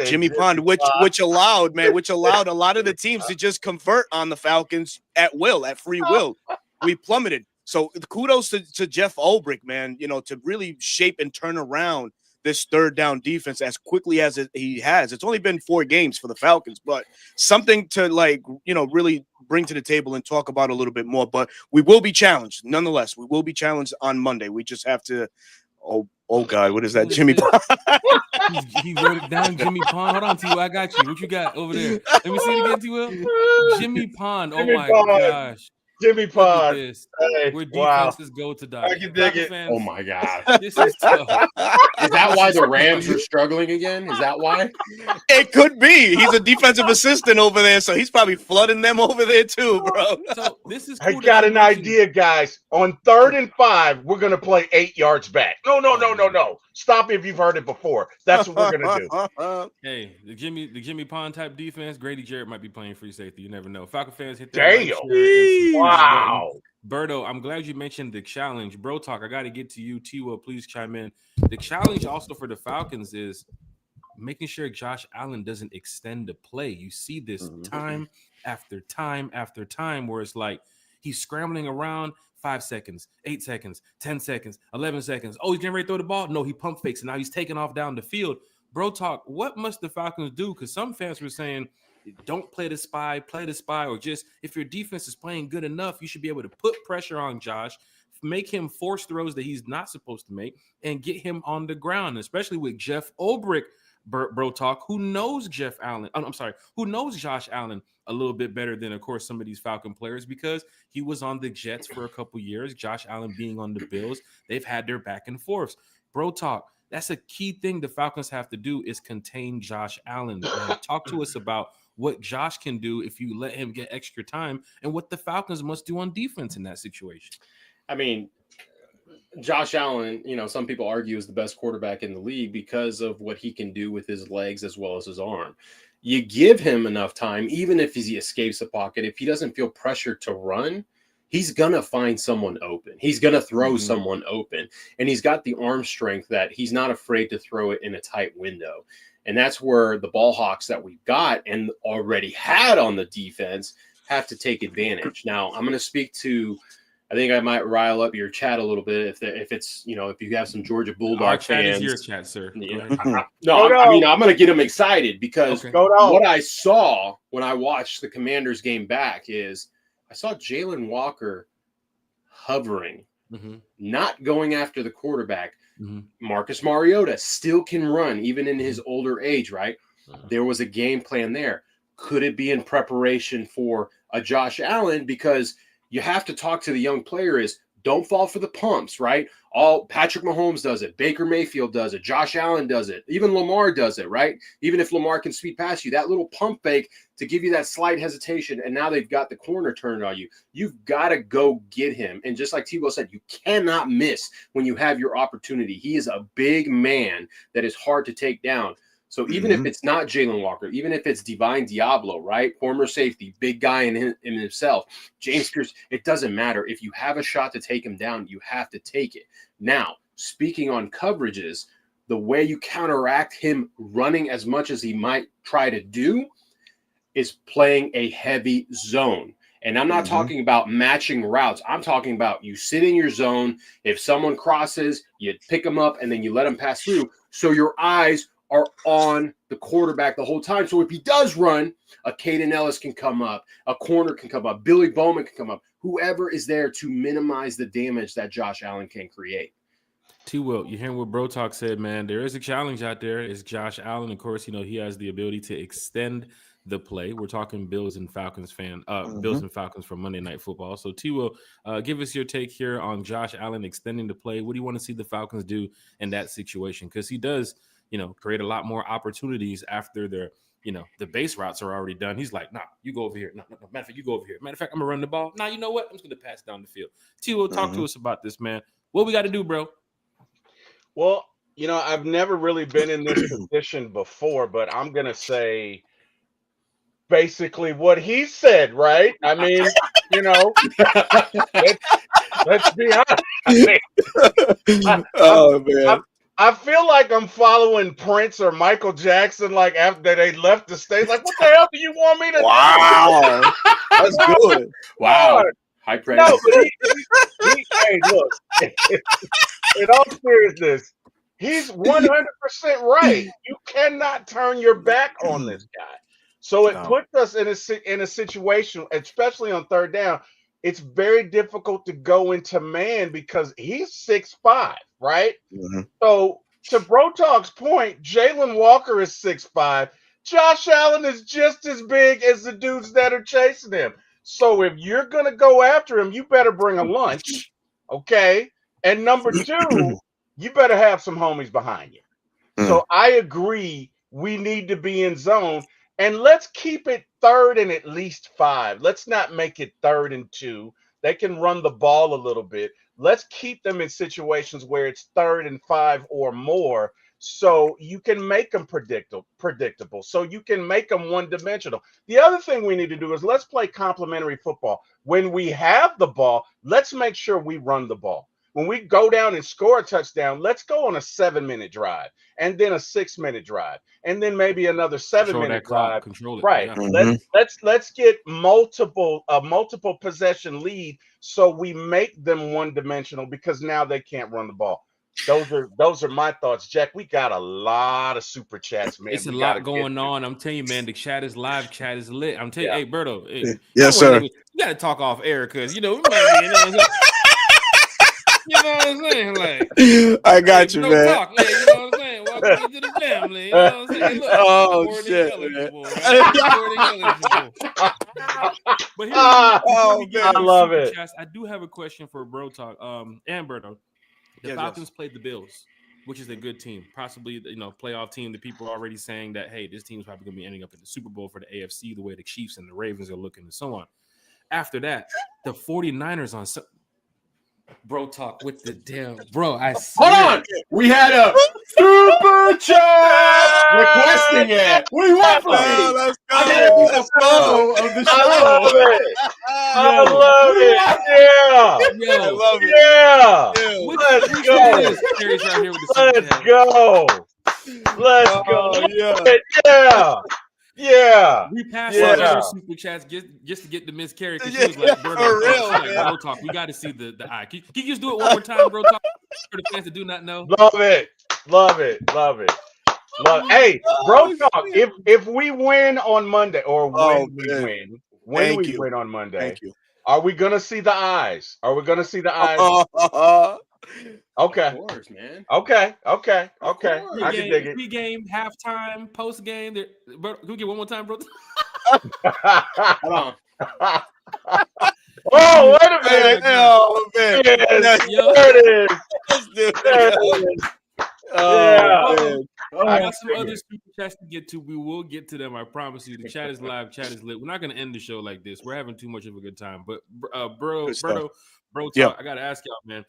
Jimmy Pond, which allowed a lot of the teams to just convert on the Falcons at free will. We plummeted. So kudos to Jeff Ulbrich, man, to really shape and turn around this third down defense as quickly as he has. It's only been 4 games for the Falcons, but something to really bring to the table and talk about a little bit more. But we will be challenged. Nonetheless, we will be challenged on Monday. We just have to, oh God, what is that? Jimmy Pond. He wrote it down, Jimmy Pond. Hold on, T-Will. I got you. What you got over there? Let me see it again, T-Will. Jimmy Pond. Oh, my gosh. Jimmy Look at Pond. this. Hey, Where wow. defenses go to die. I can dig it. Oh my God. This is tough. Is that why the Rams are struggling again? Is that why? It could be. He's a defensive assistant over there, so he's probably flooding them over there too, bro. So this is I cool got that an you mentioned- idea, guys. On 3rd and 5, we're gonna play 8 yards back. No. Stop me if you've heard it before. That's what we're gonna do. Hey, the Jimmy Pond type defense, Grady Jarrett might be playing free safety. You never know. Falcon fans hit that like, Damn. share, and Wow. Berto, I'm glad you mentioned the challenge. Bro Talk, I got to get to you. T-Will, please chime in. The challenge also for the Falcons is making sure Josh Allen doesn't extend the play. You see this time after time after time where it's like he's scrambling around 5 seconds, 8 seconds, 10 seconds, 11 seconds. Oh, he's getting ready to throw the ball? No, he pump fakes, and now he's taking off down the field. Bro Talk, what must the Falcons do? Because some fans were saying, don't play the spy, or just if your defense is playing good enough, you should be able to put pressure on Josh, make him force throws that he's not supposed to make, and get him on the ground, especially with Jeff Ulbrich, Bro Talk, who knows who knows Josh Allen a little bit better than, of course, some of these Falcon players because he was on the Jets for a couple years. Josh Allen being on the Bills, they've had their back and forths. Bro Talk, that's a key thing the Falcons have to do is contain Josh Allen. Talk to us about what Josh can do if you let him get extra time and what the Falcons must do on defense in that situation. I mean, Josh Allen, some people argue is the best quarterback in the league because of what he can do with his legs as well as his arm. You give him enough time, even if he escapes the pocket, if he doesn't feel pressure to run, he's going to find someone open. He's going to throw someone open. And he's got the arm strength that he's not afraid to throw it in a tight window. And that's where the ball hawks that we've got and already had on the defense have to take advantage. Now, I'm going to speak to, I think I might rile up your chat a little bit if it's, if you have some Georgia Bulldog chat fans. is your chat, sir. I'm going to get them excited because Okay. what I saw when I watched the Commanders game back is I saw Jalen Walker hovering, not going after the quarterback. Marcus Mariota still can run even in his older age, right? There was a game plan there. Could it be in preparation for a Josh Allen? Because you have to talk to the young player is don't fall for the pumps, right? Patrick Mahomes does it. Baker Mayfield does it. Josh Allen does it. Even Lamar does it, right? Even if Lamar can speed past you, that little pump fake to give you that slight hesitation, and now they've got the corner turned on you. You've got to go get him. And just like T-Will said, you cannot miss when you have your opportunity. He is a big man that is hard to take down. So even if it's not Jalen Walker, even if it's Divine Diablo, right? Former safety, big guy in himself, James Pierce, it doesn't matter. If you have a shot to take him down, you have to take it. Now, speaking on coverages, the way you counteract him running as much as he might try to do is playing a heavy zone. And I'm not talking about matching routes. I'm talking about you sit in your zone. If someone crosses, you pick them up and then you let them pass through. So your eyes are on the quarterback the whole time. So if he does run, a Caden Ellis can come up, a corner can come up, Billy Bowman can come up, whoever is there to minimize the damage that Josh Allen can create. T-Will, you hearing what Bro Talk said, man. There is a challenge out there. It's Josh Allen. Of course, he has the ability to extend the play. We're talking Bills and Falcons Bills and Falcons for Monday Night Football. So T-Will, give us your take here on Josh Allen extending the play. What do you want to see the Falcons do in that situation? Because he does create a lot more opportunities after the base routes are already done. He's like, nah, you go over here. No. Matter of fact, you go over here. Matter of fact, I'm going to run the ball. Nah, you know what? I'm just going to pass down the field. T-Will, talk to us about this, man. What we got to do, bro? Well, I've never really been in this position before, but I'm going to say basically what he said, right? I mean, let's be honest. Man. I feel like I'm following Prince or Michael Jackson, like after they left the stage. Like, what the hell do you want me to do? Wow. That's good. Wow. High praise. No, but he hey, look. In all seriousness, He's 100% right. You cannot turn your back on this guy. So it No. puts us in a situation, especially on third down. It's very difficult to go into man because he's 6'5", right? Mhm. So to Bro Talk's point, Jalen Walker is 6'5". Josh Allen is just as big as the dudes that are chasing him. So if you're gonna go after him, you better bring a lunch, okay? And number two, you better have some homies behind you. So I agree, we need to be in zone, and let's keep it third and at least 5. Let's not make it 3rd and 2. They can run the ball a little bit. Let's keep them in situations where it's 3rd and 5 or more, so you can make them predictable. So you can make them one-dimensional. The other thing we need to do is let's play complementary football. When we have the ball, let's make sure we run the ball. When we go down and score a touchdown, let's go on a 7-minute drive, and then a 6-minute drive, and then maybe another 7-minute drive. Control it. Right. Yeah. Let's get multiple possession lead, so we make them one-dimensional because now they can't run the ball. Those are my thoughts, Jack. We got a lot of super chats, man. It's a lot going on. I'm telling you, man, the chat is live, chat is lit. I'm telling you, hey, Berto, hey, Yes, sir. You got to talk off air because, we might be, you know what I'm saying? Like, I got you, no man. talk. Yeah, you know what I'm saying? Welcome to the family. You know what I'm saying? Look, Oh, shit, man. But before we get I into love super it. chats, I do have a question for Bro Talk. And Berto. The Yes, Falcons played the Bills, which is a good team, possibly playoff team. The people are already saying that, hey, this team's probably going to be ending up in the Super Bowl for the AFC, the way the Chiefs and the Ravens are looking, and so on. After that, the 49ers on Bro Talk with the damn bro. I swear. Hold on, we had a super chat requesting it. What do you want from me? Let's go. I gotta be the pro of the show. I love it. Yeah. I love it. Yeah. Let's go. Carrie's right here with the super Let's chat. go. Let's go. Yeah. Yeah. We passed Yeah. our other super chats just to get to Miss Carrie because she was like, Bro, For real, like, man. Bro Talk. We got to see the eye. Can you just do it one more time, Bro Talk, for the fans that do not know? Love it. Love it. Love it. Hey, Bro Talk, if we win on Monday, or when we win on Monday, Thank you. are we gonna see the eyes? Are we gonna see the eyes? Okay. Of course, man. Okay. I course. can dig it. Pre-game, halftime, post-game. Bro, can we get one more time, bro? Hold on. Oh, wait a minute. Oh, man. Yes, Yo. there it is. Let's do it. There it is. Oh, Yeah. man. I got some other super chats to get to. We will get to them. I promise you. The chat is live. Chat is lit. We're not going to end the show like this. We're having too much of a good time. But, Good stuff. Bro, Yeah. I got to ask y'all, man.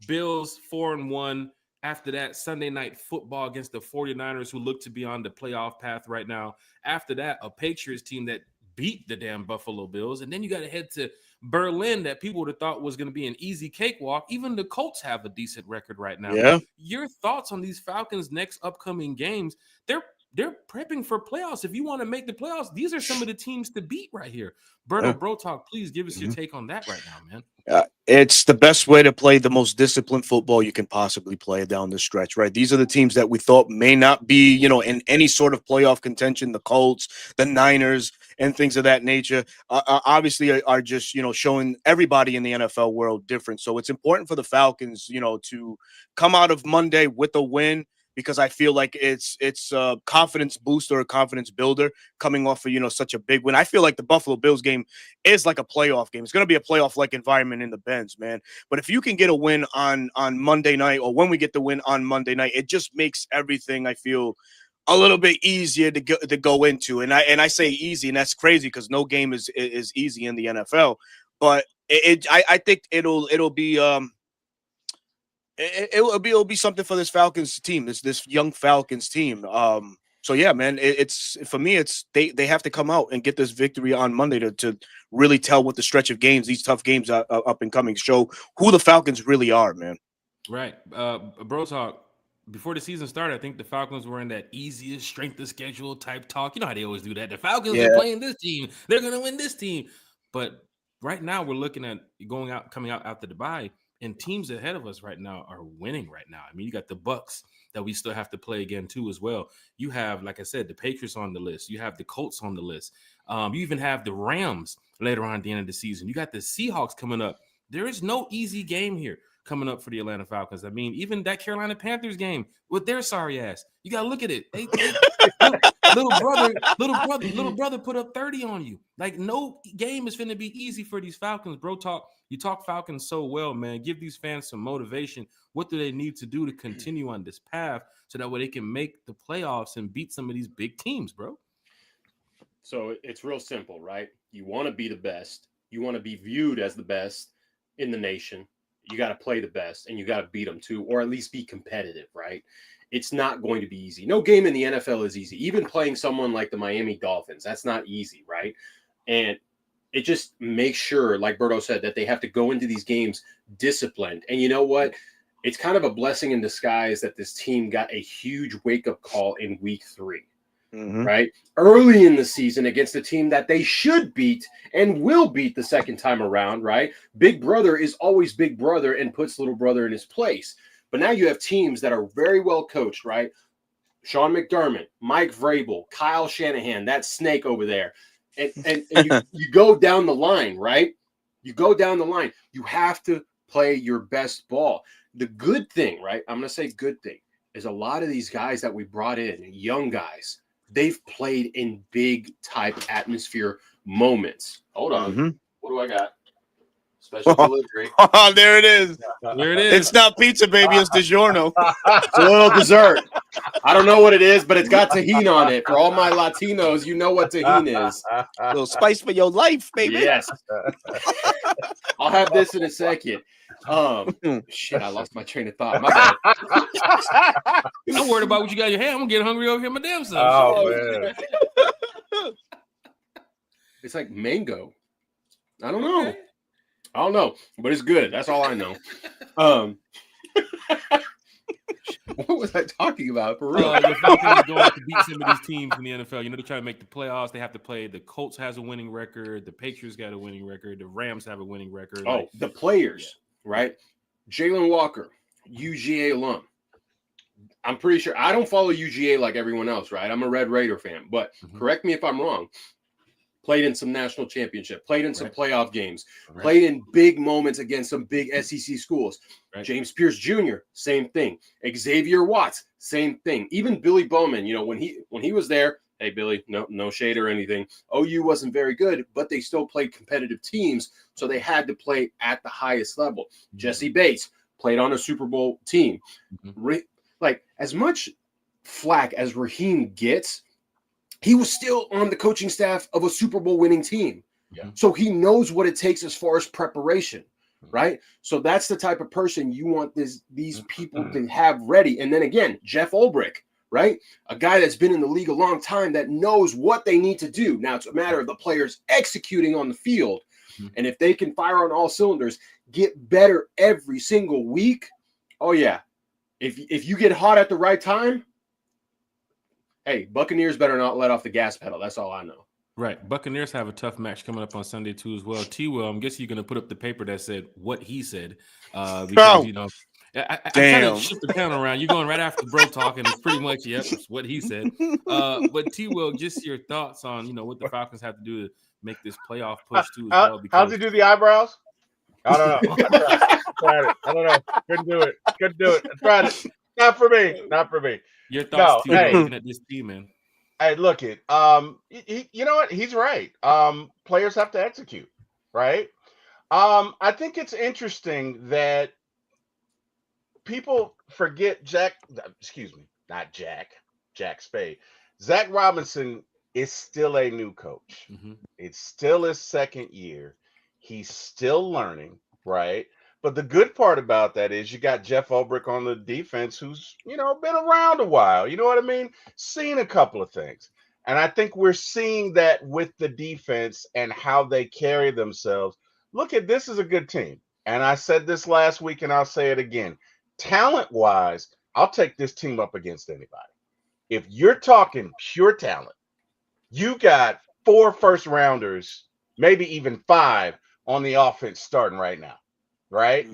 Bills 4-1. After that, Sunday night football against the 49ers, who look to be on the playoff path right now. After that, a Patriots team that beat the damn Buffalo Bills. And then you got to head to Berlin, that people would have thought was going to be an easy cakewalk. Even the Colts have a decent record right now. Yeah. Your thoughts on these Falcons' next upcoming games? They're prepping for playoffs. If you want to make the playoffs, these are some of the teams to beat right here. Berto, Bro Talk, please give us your take on that right now, man. It's the best way to play the most disciplined football you can possibly play down the stretch, right? These are the teams that we thought may not be, in any sort of playoff contention. The Colts, the Niners, and things of that nature, obviously are just, showing everybody in the NFL world different. So it's important for the Falcons, to come out of Monday with a win, because I feel like it's a confidence booster, a confidence builder coming off of, such a big win. I feel like the Buffalo Bills game is like a playoff game. It's going to be a playoff-like environment in the Benz, man. But if you can get a win on Monday night, or when we get the win on Monday night, it just makes everything, I feel, a little bit easier to go into. And I say easy, and that's crazy because no game is easy in the NFL. But I think it'll be It'll be something for this Falcons team, this young Falcons team. So yeah, man, it's for me. It's they have to come out and get this victory on Monday to really tell what the stretch of games, these tough games are up and coming, show who the Falcons really are, man. Right, Bro Talk. Before the season started, I think the Falcons were in that easiest strength of schedule type talk. You know how they always do that. The Falcons are playing this team; they're going to win this team. But right now, we're looking at coming out after the bye. And teams ahead of us right now are winning right now. I mean, you got the Bucks, that we still have to play again too as well. You have, like I said, the Patriots on the list. You have the Colts on the list. You even have the Rams later on at the end of the season. You got the Seahawks coming up. There is no easy game here coming up for the Atlanta Falcons. I mean, even that Carolina Panthers game with their sorry ass. You got to look at it. Little brother put up 30 on you. Like, no game is going to be easy for these Falcons. Bro, you talk Falcons so well, man. Give these fans some motivation. What do they need to do to continue on this path so that way they can make the playoffs and beat some of these big teams, bro? So it's real simple, right? You want to be the best. You want to be viewed as the best in the nation. You got to play the best, and you got to beat them too, or at least be competitive, right? It's not going to be easy. No game in the NFL is easy. Even playing someone like the Miami Dolphins, that's not easy, right? And it just makes sure, like Berto said, that they have to go into these games disciplined. And you know what? It's kind of a blessing in disguise that this team got a huge wake-up call in week 3. Right? Early in the season against a team that they should beat and will beat the second time around, right? Big brother is always big brother and puts little brother in his place. But now you have teams that are very well coached, right? Sean McDermott, Mike Vrabel, Kyle Shanahan, that snake over there. And you go down the line, right? You go down the line. You have to play your best ball. The good thing, right? I'm going to say good thing, is a lot of these guys that we brought in, young guys, they've played in big type atmosphere moments. Hold on. What do I got? Special delivery. Oh, there it is. There it is. It's not pizza, baby. It's DiGiorno. It's a little dessert. I don't know what it is, but it's got tahini on it. For all my Latinos, you know what tahini is. A little spice for your life, baby. Yes. I'll have this in a second. Shit, I lost my train of thought. My bad. I'm worried about what you got in your hand. I'm gonna get hungry over here my damn self. Oh, man. It's like mango. I don't know. I don't know, but it's good. That's all I know. What was I talking about? For real? The Falcons are going to beat some of these teams in the NFL. You know, they're trying to make the playoffs. They have to play. The Colts has a winning record. The Patriots got a winning record. The Rams have a winning record. Oh, the players, right? Jalen Walker, UGA alum. I'm pretty sure. I don't follow UGA like everyone else, right? I'm a Red Raider fan, but correct me if I'm wrong. Played in some national championship, played in some playoff games, played in big moments against some big SEC schools. James Pierce Jr., same thing. Xavier Watts, same thing. Even Billy Bowman, you know, when he was there, hey, Billy, no shade or anything. OU wasn't very good, but they still played competitive teams, so they had to play at the highest level. Jesse Bates played on a Super Bowl team. Like, as much flack as Raheem gets, he was still on the coaching staff of a Super Bowl winning team. Yeah. So he knows what it takes as far as preparation, right? So that's the type of person you want these people to have ready. And then again, Jeff Ulbrich, right? A guy that's been in the league a long time that knows what they need to do. Now it's a matter of the players executing on the field. And if they can fire on all cylinders, get better every single week. Oh yeah. If you get hot at the right time, hey, Buccaneers better not let off the gas pedal. That's all I know. Right. Buccaneers have a tough match coming up on Sunday, too, as well. T-Will, I'm guessing you're going to put up the paper that said what he said. Because, you know, I kind of shift the count around. You're going right after bro talking. It's pretty much, yep, it's what he said. But T-Will, just your thoughts on, you know, what the Falcons have to do to make this playoff push, too, as well. How does he do the eyebrows? I don't know. I tried it. I don't know. Couldn't do it. I tried it. Not for me. Your thoughts, no, hey, looking at this team, man. Hey, look it. You know what? He's right. Players have to execute, right? I think it's interesting that people forget Jack Spade. Zach Robinson is still a new coach. It's still his second year. He's still learning, right? But the good part about that is you got Jeff Ulbrich on the defense who's, you know, been around a while. You know what I mean? Seen a couple of things. And I think we're seeing that with the defense and how they carry themselves. Look at this is a good team. And I said this last week and I'll say it again. Talent-wise, I'll take this team up against anybody. If you're talking pure talent, you got 4 first-rounders, maybe even 5 on the offense starting right now. Right?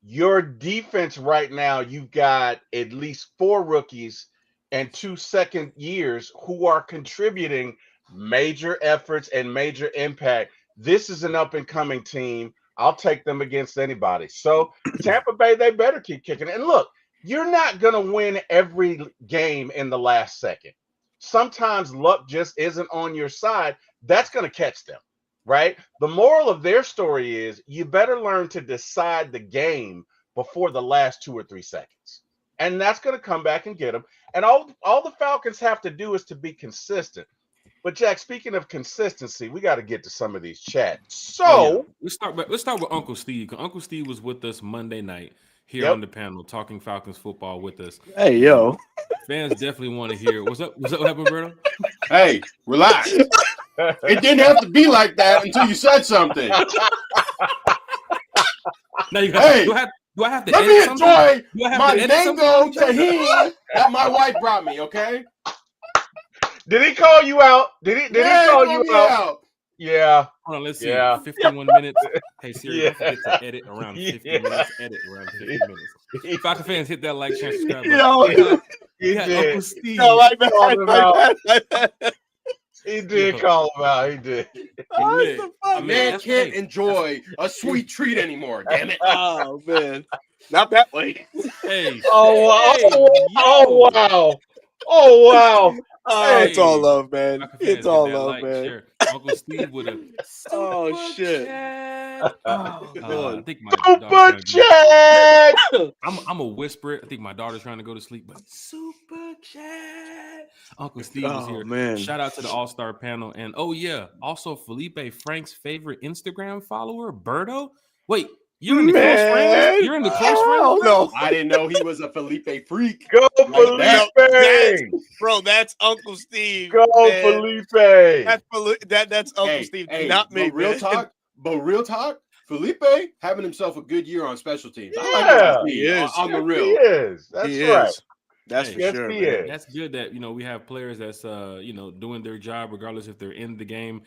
Your defense right now, you've got at least 4 rookies and 2 second years who are contributing major efforts and major impact. This is an up and coming team. I'll take them against anybody. So Tampa Bay, they better keep kicking it. And look, you're not going to win every game in the last second. Sometimes luck just isn't on your side. That's going to catch them, right? The moral of their story is you better learn to decide the game before the last 2 or 3 seconds. And that's going to come back and get them. And all the Falcons have to do is to be consistent. But Jack, speaking of consistency, we got to get to some of these chats. So let's start with Uncle Steve. 'Cause Uncle Steve was with us Monday night here Yep. on the panel talking Falcons football with us. Hey, yo. Fans definitely want to hear what's up. What happened, Berto? Hey, relax. It didn't have to be like that until you said something. Now you got, Hey, do I have to Let me edit something? enjoy Do I have my to edit something? mango tahini that my wife brought me, okay? did he call you out? Did he call call you me out? Yeah. Hold on, let's see. Yeah. 51 minutes. Hey, Siri, Yeah. don't forget to edit around 50 Yeah. minutes. Edit around 50 minutes. Falcon fans, hit that like, share, subscribe button. Yo, He We got did. Uncle Steve. yo, my bad, Called him my out. bad, my bad. He did call him out. He did. What Lit. the I fuck? mean, Man that's can't great. enjoy a sweet treat anymore, damn it. Oh, man. Not that way. Hey, Oh wow! hey, Oh yo. wow! Oh wow! Oh, Hey. it's all love, man. Falcon fans, It's hit all that love, like, man. share. Uncle Steve with a Oh, super shit. chat. Oh, I Lord. think my daughter's trying Super to go. chat. I'm a whisper it. I think my daughter's trying to go to sleep, but super chat. Uncle Steve is Oh, here. man. Shout out to the all-star panel. And oh yeah, also Felipe Frank's favorite Instagram follower, Berto. Wait, you're in the close friends? Man. You're in the close Hell friends? no. I didn't know he was a Felipe freak. Go Like that. Felipe. Bro, that's Uncle Steve. Go man. Felipe. That's Uncle Hey, Steve, hey, not me. but real talk, Felipe having himself a good year on special teams. I like Yeah. what I see He is. on the He real. is. That's He right. is. That's Hey, for Yes, sure, he man. is. That's good that we have players that's doing their job regardless if they're in the game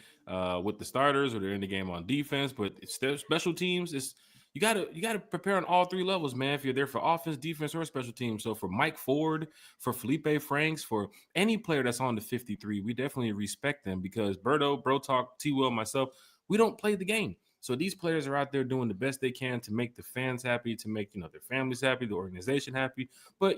with the starters or they're in the game on defense. But it's their special teams. It's you gotta prepare on all 3 levels, man. If you're there for offense, defense, or special teams. So for Mike Ford, for Felipe Franks, for any player that's on the 53, we definitely respect them because Berto, Bro Talk, T Will, myself, we don't play the game. So these players are out there doing the best they can to make the fans happy, to make their families happy, the organization happy. But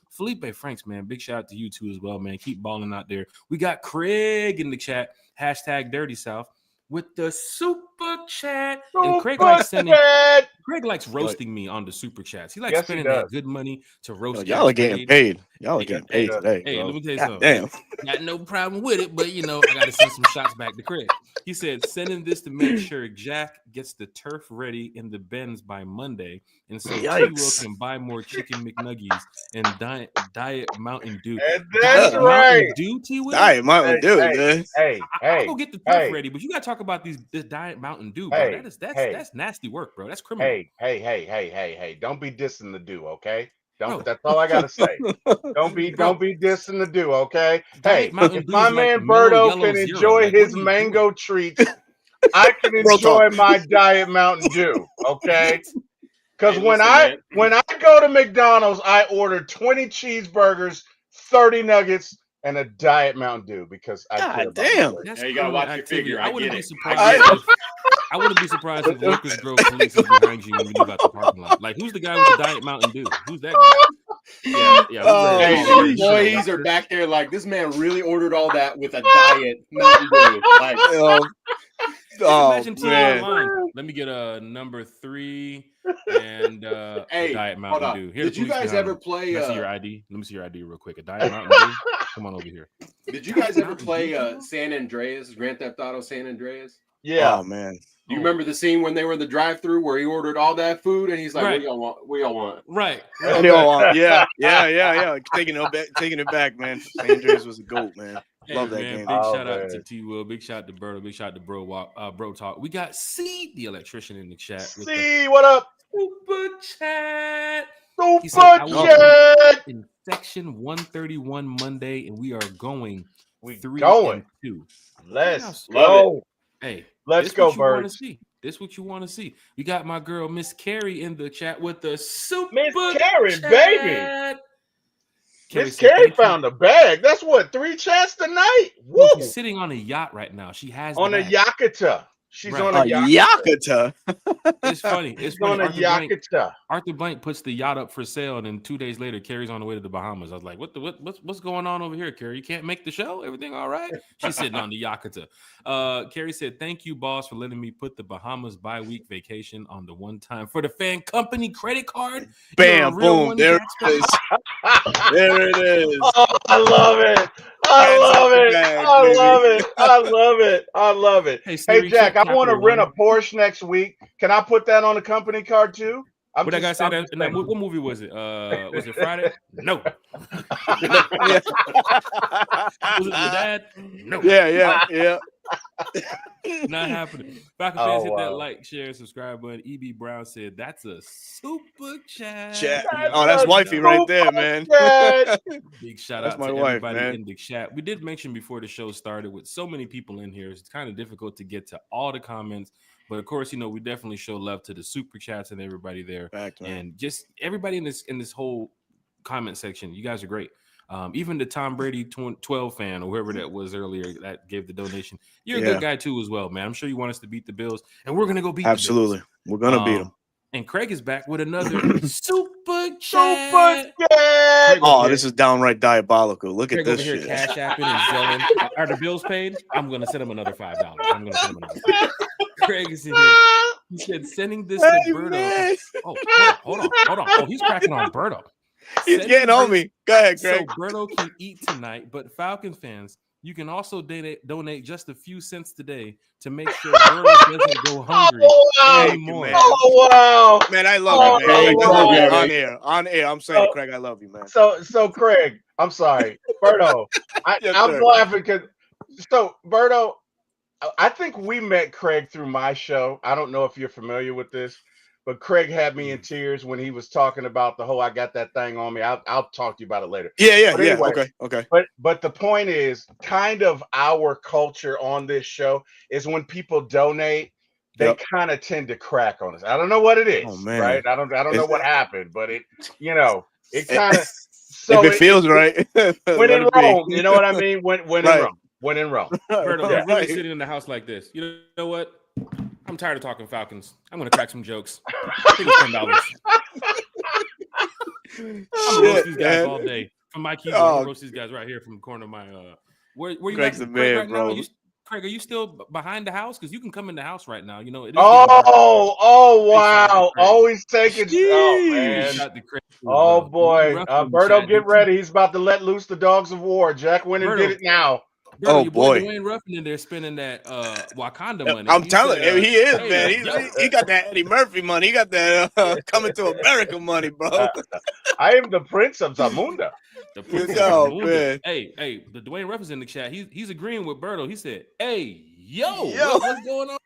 Felipe Franks, man, big shout out to you too as well, man. Keep balling out there. We got Craig in the chat, #Dirty South, with the super chat. And Craig likes sending. Chat. Craig likes roasting me on the super chats. He likes Yes, he spending does. that good money to roast. Y'all are getting paid. Y'all are Hey, getting hey, paid today. Hey, bro. let me tell you God something. damn. Got no problem with it, but I got to send some shots back to Craig. He said, sending this to make sure Jack gets the turf ready in the Benz by Monday, and so T Will Yikes. can buy more chicken McNuggies and diet Mountain Dew. And that's Diet right. Mountain Dew, T Will. Diet Mountain Dew, man. Hey, I'll go get the turf hey. ready, but you got to talk about this Diet Mountain Dew, bro. Hey, That's nasty work, bro. That's criminal. Hey. Don't be dissing the Dew, okay? Bro. That's all I gotta say. Don't be dissing the Dew, okay? Diet Hey, Mountain if Dew my is like man mellow Berto yellow can zero. enjoy Like, his what are you mango doing? treats, I can Real enjoy talk. my Diet Mountain Dew, okay? Because Hey, when listen, man. I go to McDonald's, I order 20 cheeseburgers, 30 nuggets, and a Diet Mountain Dew because I care God about my damn. weight. That's Hey, you gotta criminal watch your activity. figure. I I wouldn't get be it. surprised. I wouldn't be surprised if Locust Grove police is behind you when you leave out the parking lot. Like, who's the guy with the Diet Mountain Dew? Who's that guy? Yeah. Oh, we Hey, ready to the call it. employees are back there like, this man really ordered all that with a diet Mountain Dew. Like, Oh, Imagine T man. online. Let me get a number 3 and hey, Diet hold Mountain on. Dew. Here, Did the you police guys behind ever me. play? Let me see your ID. Let me see your ID real quick. A Diet Mountain Dew. Come on over here. Did you guys ever Mountain play Dew? San Andreas, Grand Theft Auto San Andreas? Yeah. Oh, man. Do you remember the scene when they were in the drive-through where he ordered all that food and he's like, Right. "What y'all want? What y'all want?" Right. What do y'all want? Yeah. Taking it back, man. San Andreas was a goat, man. Hey, Love that man, game. big Oh, shout out to man. T Will, big shout out to Berto, big shout out to Bro Talk. We got C, the electrician, in the chat with the See, what up? super chat. He said, Super I will chat. be in section 131 Monday, and we are going We 3 going. and 2. Let's Love go. Hey, Let's this go, what you want to birds. see. This what you want to see. We got my girl Miss Carrie in the chat with the super Miss Carrie, chat. baby. Carrie Miss said, Carrie "Thank you." found a bag. That's what, 3 chats tonight. Woo! Well, she's sitting on a yacht right now. She has On the a bag. Yakata. She's Right. on a Yakata. It's funny. It's She's funny. on a Yakata. Arthur Blank puts the yacht up for sale, and then 2 days later, Carrie's on the way to the Bahamas. I was like, what's going on over here, Carrie? You can't make the show? Everything all right? She's sitting on the Yakata. Carrie said, "Thank you, boss, for letting me put the Bahamas bi-week vacation on the one-time for the fan company credit card." Bam, boom, there it is. There it is. Oh, I love it. I love it. I love it. I love it. I love it. Hey, Hey, Siri, Jack, check I want to Capital rent a One. Porsche next week. Can I put that on the company card too? What that guy said in that, what movie was it? Was it Friday? No. Was it your dad? No. Yeah. Not happening. Falcon fans, hit that like, share, subscribe button. EB Brown said, "That's a super chat." Oh, that's wifey right there, man. Big shout That's out my to wife, everybody man. in the chat. We did mention before the show started, with so many people in here, it's kind of difficult to get to all the comments. But of course, we definitely show love to the super chats and everybody there, and just everybody in this whole comment section. You guys are great. Even the Tom Brady 12 fan or whoever that was earlier that gave the donation, you're a good guy too as well, man. I'm sure you want us to beat the Bills, and we're gonna go beat. Absolutely, the Bills. We're gonna beat them. And Craig is back with another super chat. Oh, this is downright diabolical. Look Craig at this over here, shit. Cash Apping and Zelling. Are the bills paid? I'm gonna send him another $5. I'm gonna send him another $5. Craig is in here. He said, "Sending this to Berto." Oh, hold on. Oh, he's cracking on Berto. He's getting on me. Go ahead, Craig. So Berto can eat tonight, but Falcon fans, you can also donate just a few cents today to make sure Berto doesn't go hungry anymore. Oh wow, man! I love you, man. Wow. On air. I'm saying, Craig, I love you, man. So Craig, I'm sorry, Berto. I'm laughing because Berto, I think we met Craig through my show. I don't know if you're familiar with this, but Craig had me in tears when he was talking about the whole "I got that thing on me." I'll talk to you about it later. Yeah. Anyway, Okay. But the point is, kind of our culture on this show is when people donate, they kind of tend to crack on us. I don't know what it is, right? I don't know what happened, but it kind of. So if it feels right, when in Rome, you know what I mean? When in Rome. When in Rome. Berto, I'm really sitting in the house like this. You know what? I'm tired of talking Falcons. I'm going to crack some jokes. I think it's $10. I'm going to roast these guys all day. From my keyboard, I'm going to roast these guys right here from the corner of my where you Craig's at, the Craig, man, right bro. now? Craig, are you still behind the house? Because you can come in the house right now. It is oh wow. Always taking man. Oh boy. Berto, get ready. He's about to let loose the dogs of war. Jack went and did it now. Berto, your boy Dwayne Ruffin in there spending that Wakanda money. I'm telling you, he is, man. He got that Eddie Murphy money. He got that Coming to America money, bro. I am the Prince of Zamunda. The Prince of Zamunda. Man. Hey, the Dwayne Ruffin's in the chat. He's agreeing with Berto. He said, "Hey, yo. What's going on?"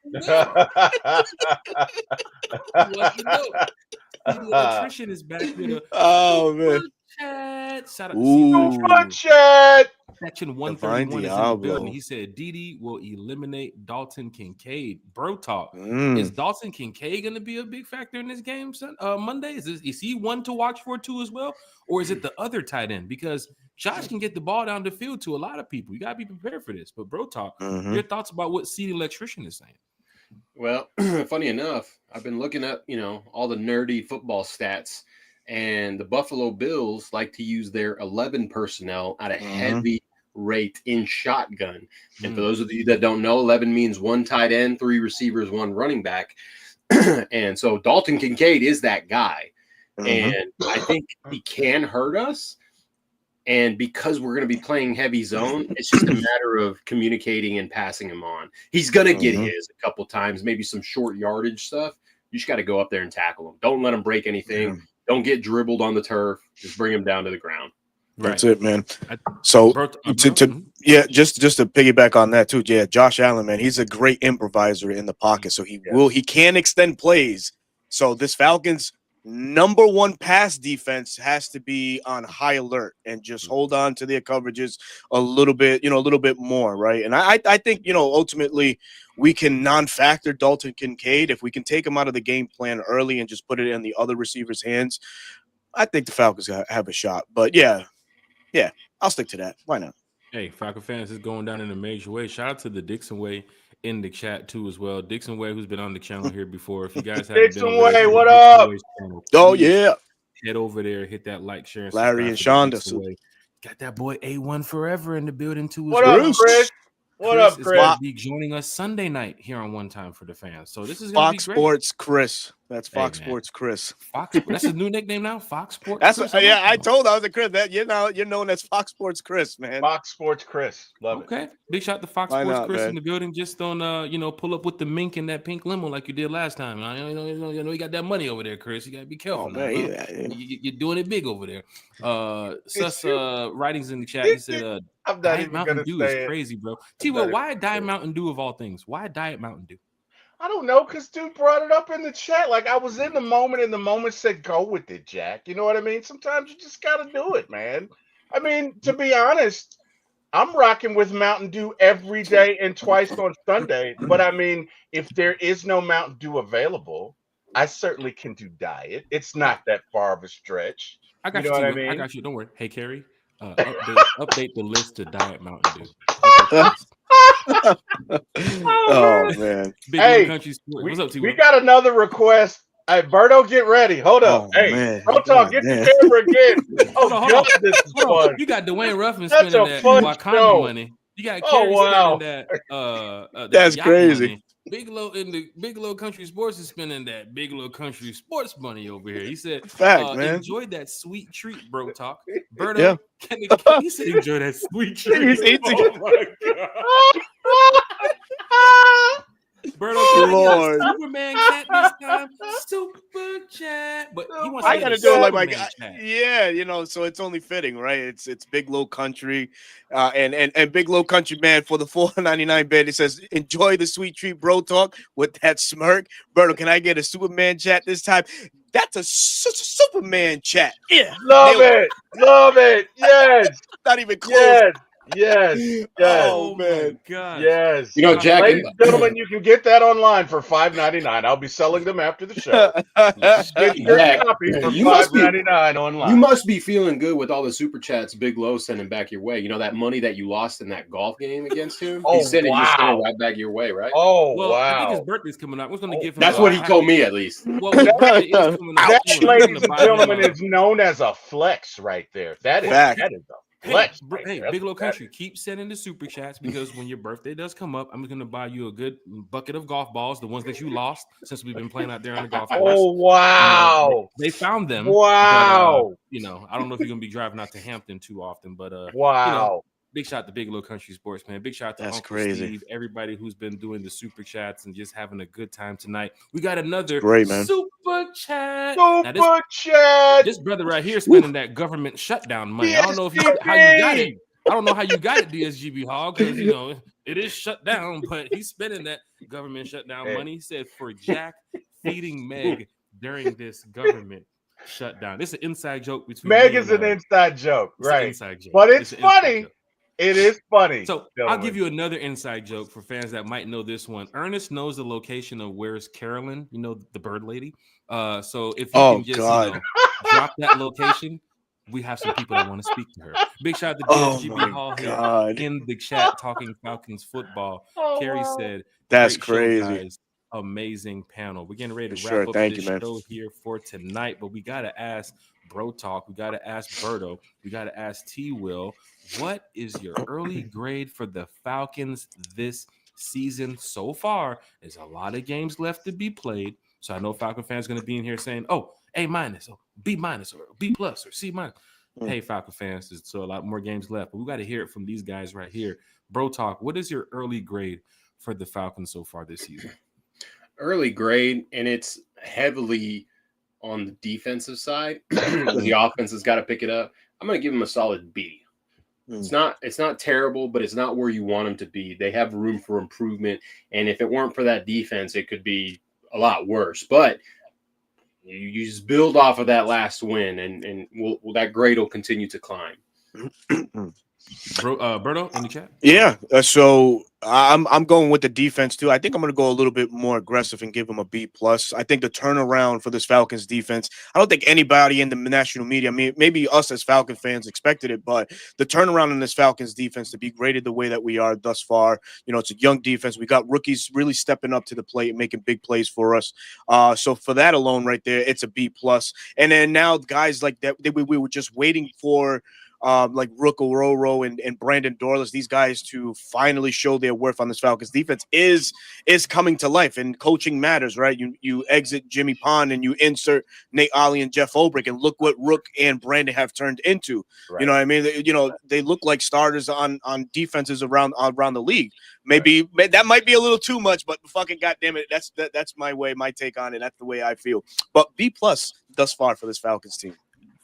The electrician is back with a man. Chat. Shout out to chat. Section 131 is in the building. He said Dede will eliminate Dalton Kincaid. Bro talk. Is Dalton Kincaid going to be a big factor in this game Monday? Is he one to watch for too as well? Or is it the other tight end? Because Josh can get the ball down the field to a lot of people. You got to be prepared for this. But Bro talk, your thoughts about what CD Electrician is saying? Well, funny enough, I've been looking at, all the nerdy football stats, and the Buffalo Bills like to use their 11 personnel at a heavy rate in shotgun. And for those of you that don't know, 11 means 1 tight end, 3 receivers, 1 running back. And so Dalton Kincaid is that guy. And I think he can hurt us. And because we're going to be playing heavy zone, it's just a matter of communicating and passing him on. He's going to get his a couple times, maybe some short yardage stuff. You just got to go up there and tackle him. Don't let him break anything. Don't get dribbled on the turf. Just bring him down to the ground. That's it, man. So just to piggyback on that too, Josh Allen, man, he's a great improviser in the pocket. So he can extend plays. So this Falcons number one pass defense has to be on high alert and just hold on to their coverages a little bit, a little bit more, right? And I think, ultimately we can non-factor Dalton Kincaid. If we can take him out of the game plan early and just put it in the other receivers' hands, I think the Falcons have a shot. But yeah, I'll stick to that. Why not? Hey, Falcon fans, is going down in a major way. Shout out to the Dixon Way in the chat too as well. Dixon Way, who's been on the channel here before. If you guys haven't Dixon been over Way, there, what Dixon up? Way's channel, Oh please yeah, head over there, hit that like, share, and Larry and subscribe to the Shonda. Dixon Way. Got that boy A1 Forever in the building too. What as up, well. Chris? What up, is Chris? going to be joining us Sunday night here on One Time for the Fans. So this is going to be Fox great. Sports Chris. That's Fox man. Sports Chris. Fox. That's his new nickname now. Fox Sports. That's Chris? I told I was a Chris. That you're known as Fox Sports Chris, man. Fox Sports Chris. Love it. Okay. Big shout to Fox Why Sports not, Chris man? in the building. Just on pull up with the mink in that pink limo like you did last time. You got that money over there, Chris. You gotta be careful. Man, You're doing it big over there. Sus writings in the chat. He said I'm not Diet even Mountain gonna Dew say is it. crazy, bro. T-Will, why Diet Mountain Dew of all things? Why Diet Mountain Dew? I don't know, because dude brought it up in the chat. Like, I was in the moment, and the moment said, go with it, Jack. You know what I mean? Sometimes you just got to do it, man. I mean, to be honest, I'm rocking with Mountain Dew every day and twice on Sunday. But, I mean, if there is no Mountain Dew available, I certainly can do diet. It's not that far of a stretch. I got you. Know what I T-Will. mean? I got you. Don't worry. Hey, Carrie, update the list to Diet Mountain Dew. Oh man! Big Hey, Country Sports. What's up, T-Will? we got another request. Hey, Berto, get ready. Hold up. Oh, hey, man. Berto, get the camera again. Oh, Hold God, on. this is fun. You got Dwayne Ruffin That's spending a that fun Wakanda show. money. You got Carrie wow. spending that. That's yacht crazy. Money. Big Low Country Sports is spending that Big Low Country Sports money over here. He said, Fact, man. enjoy that sweet treat, bro. Talk, Berto. He said, enjoy that sweet treat. Oh my God. Berto, can I get a Superman chat this time? Super chat, but he wants I to gotta get do a it Superman chat. yeah, so it's only fitting, right? It's Big Low Country, and Big Low Country, man, for the $4.99 bed. It says, enjoy the sweet treat, bro. Talk with that smirk. Berto, can I get a Superman chat this time? That's a Superman chat. Yeah, love it. Yes, not even close. Yes. Oh man. my God. Yes. Jack, ladies and gentlemen, you can get that online for $5.99. I'll be selling them after the show. Get your Jack, copy for you must be- $5.99 online. You must be feeling good with all the super chats Big Low sending back your way. You know that money that you lost in that golf game against him? Oh, He's sending wow. right back your way, right? Oh, Well, wow. I think his birthday's coming up. We're going to give him. That's what he told me, at least. Well, his birthday is coming up. That, too, and we're ladies gonna and buy him, gentlemen, is known as a flex right there. That is Fact. a flex. Hey, Big Low Country, keep sending the super chats because when your birthday does come up, I'm going to buy you a good bucket of golf balls, the ones that you lost since we've been playing out there on the golf course. Oh, wow. They found them. Wow. But, I don't know if you're going to be driving out to Hampton too often, but wow. big shout out to Big Low Country Sports, man. Big shout out to That's Uncle crazy. Steve, everybody who's been doing the super chats and just having a good time tonight. We got another great, man. super chat. Super chat. This brother right here spending that government shutdown money. I don't know how you got it. I don't know how you got it, DSGB Hog, because it is shut down, but he's spending that government shutdown money. He said for Jack feeding Meg during this government shutdown. This is an inside joke between Meg me is and, an inside joke, right? Inside joke. But it's funny. It is funny. So I'll give you another inside joke for fans that might know this one. Ernest knows the location of Where's Carolyn, the bird lady. So if you can just drop that location, we have some people that want to speak to her. Big shout out to DSGB Hall here in the chat talking Falcons football. Carrie said, "That's great show, crazy, guys. Amazing panel." We're getting ready to sure. wrap up Thank this you, man. show here for tonight, but we gotta ask Bro Talk. We gotta ask Berto. We gotta ask T Will. What is your early grade for the Falcons this season so far? There's a lot of games left to be played, so I know Falcon fans are going to be in here saying, "Oh, A minus, or B minus, or B plus, or C minus." Hey, Falcon fans, there's still a lot more games left, but we got to hear it from these guys right here. Bro Talk, what is your early grade for the Falcons so far this season? Early grade, and it's heavily on the defensive side. The offense has got to pick it up. I'm going to give them a solid B. It's not terrible, but it's not where you want them to be. They have room for improvement, and if it weren't for that defense, it could be a lot worse. But You just build off of that last win, and that grade will continue to climb. Berto in the chat. Yeah, so I'm going with the defense too. I think I'm going to go a little bit more aggressive and give them a B plus. I think the turnaround for this Falcons defense, I don't think anybody in the national media, I mean, maybe us as Falcon fans expected it, but the turnaround in this Falcons defense to be graded the way that we are thus far, it's a young defense. We got rookies really stepping up to the plate and making big plays for us. So for that alone right there, it's a B plus. And then now guys like that, we were just waiting for like Rook Ororo and Brandon Dorless, these guys to finally show their worth on this Falcons defense is coming to life, and coaching matters, right? You exit Jimmy Pond and you insert Nate Ollie and Jeff Ulbrich, and look what Rook and Brandon have turned into. Right. You know what I mean? They look like starters on defenses around the league. Maybe that might be a little too much, but fucking goddamn it, that's my take on it. That's the way I feel. But B plus thus far for this Falcons team.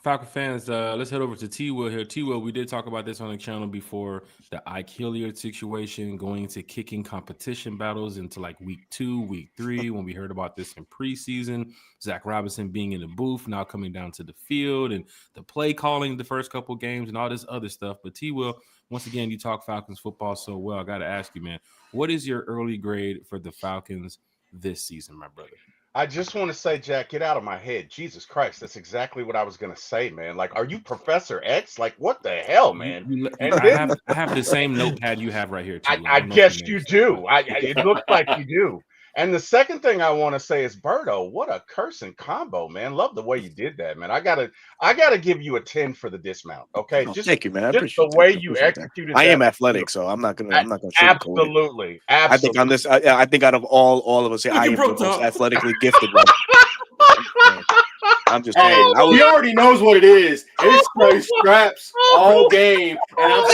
Falcon fans, let's head over to T-Will here. T-Will, we did talk about this on the channel before, the Ike Hilliard situation, going to kicking competition battles into like week 2, week 3, when we heard about this in preseason. Zach Robinson being in the booth, now coming down to the field, and the play calling the first couple games and all this other stuff. But T-Will, once again, you talk Falcons football so well. I got to ask you, man, what is your early grade for the Falcons this season, my brother? I just want to say, Jack, get out of my head. Jesus Christ, that's exactly what I was going to say, man. Like, are you Professor X? Like, what the hell, man? I have the same notepad you have right here, too. I guess you do. It looks like you do. And the second thing I want to say is, Berto, what a cursing combo, man. Love the way you did that, man. I gotta give you a 10 for the dismount. Okay. Thank you, man. I just the way you executed. I am athletic, so I'm not gonna absolutely. I think on this, I think out of all of us here, I am the most athletically gifted one. I'm just saying. He already knows what it is. It's straight scraps all game. And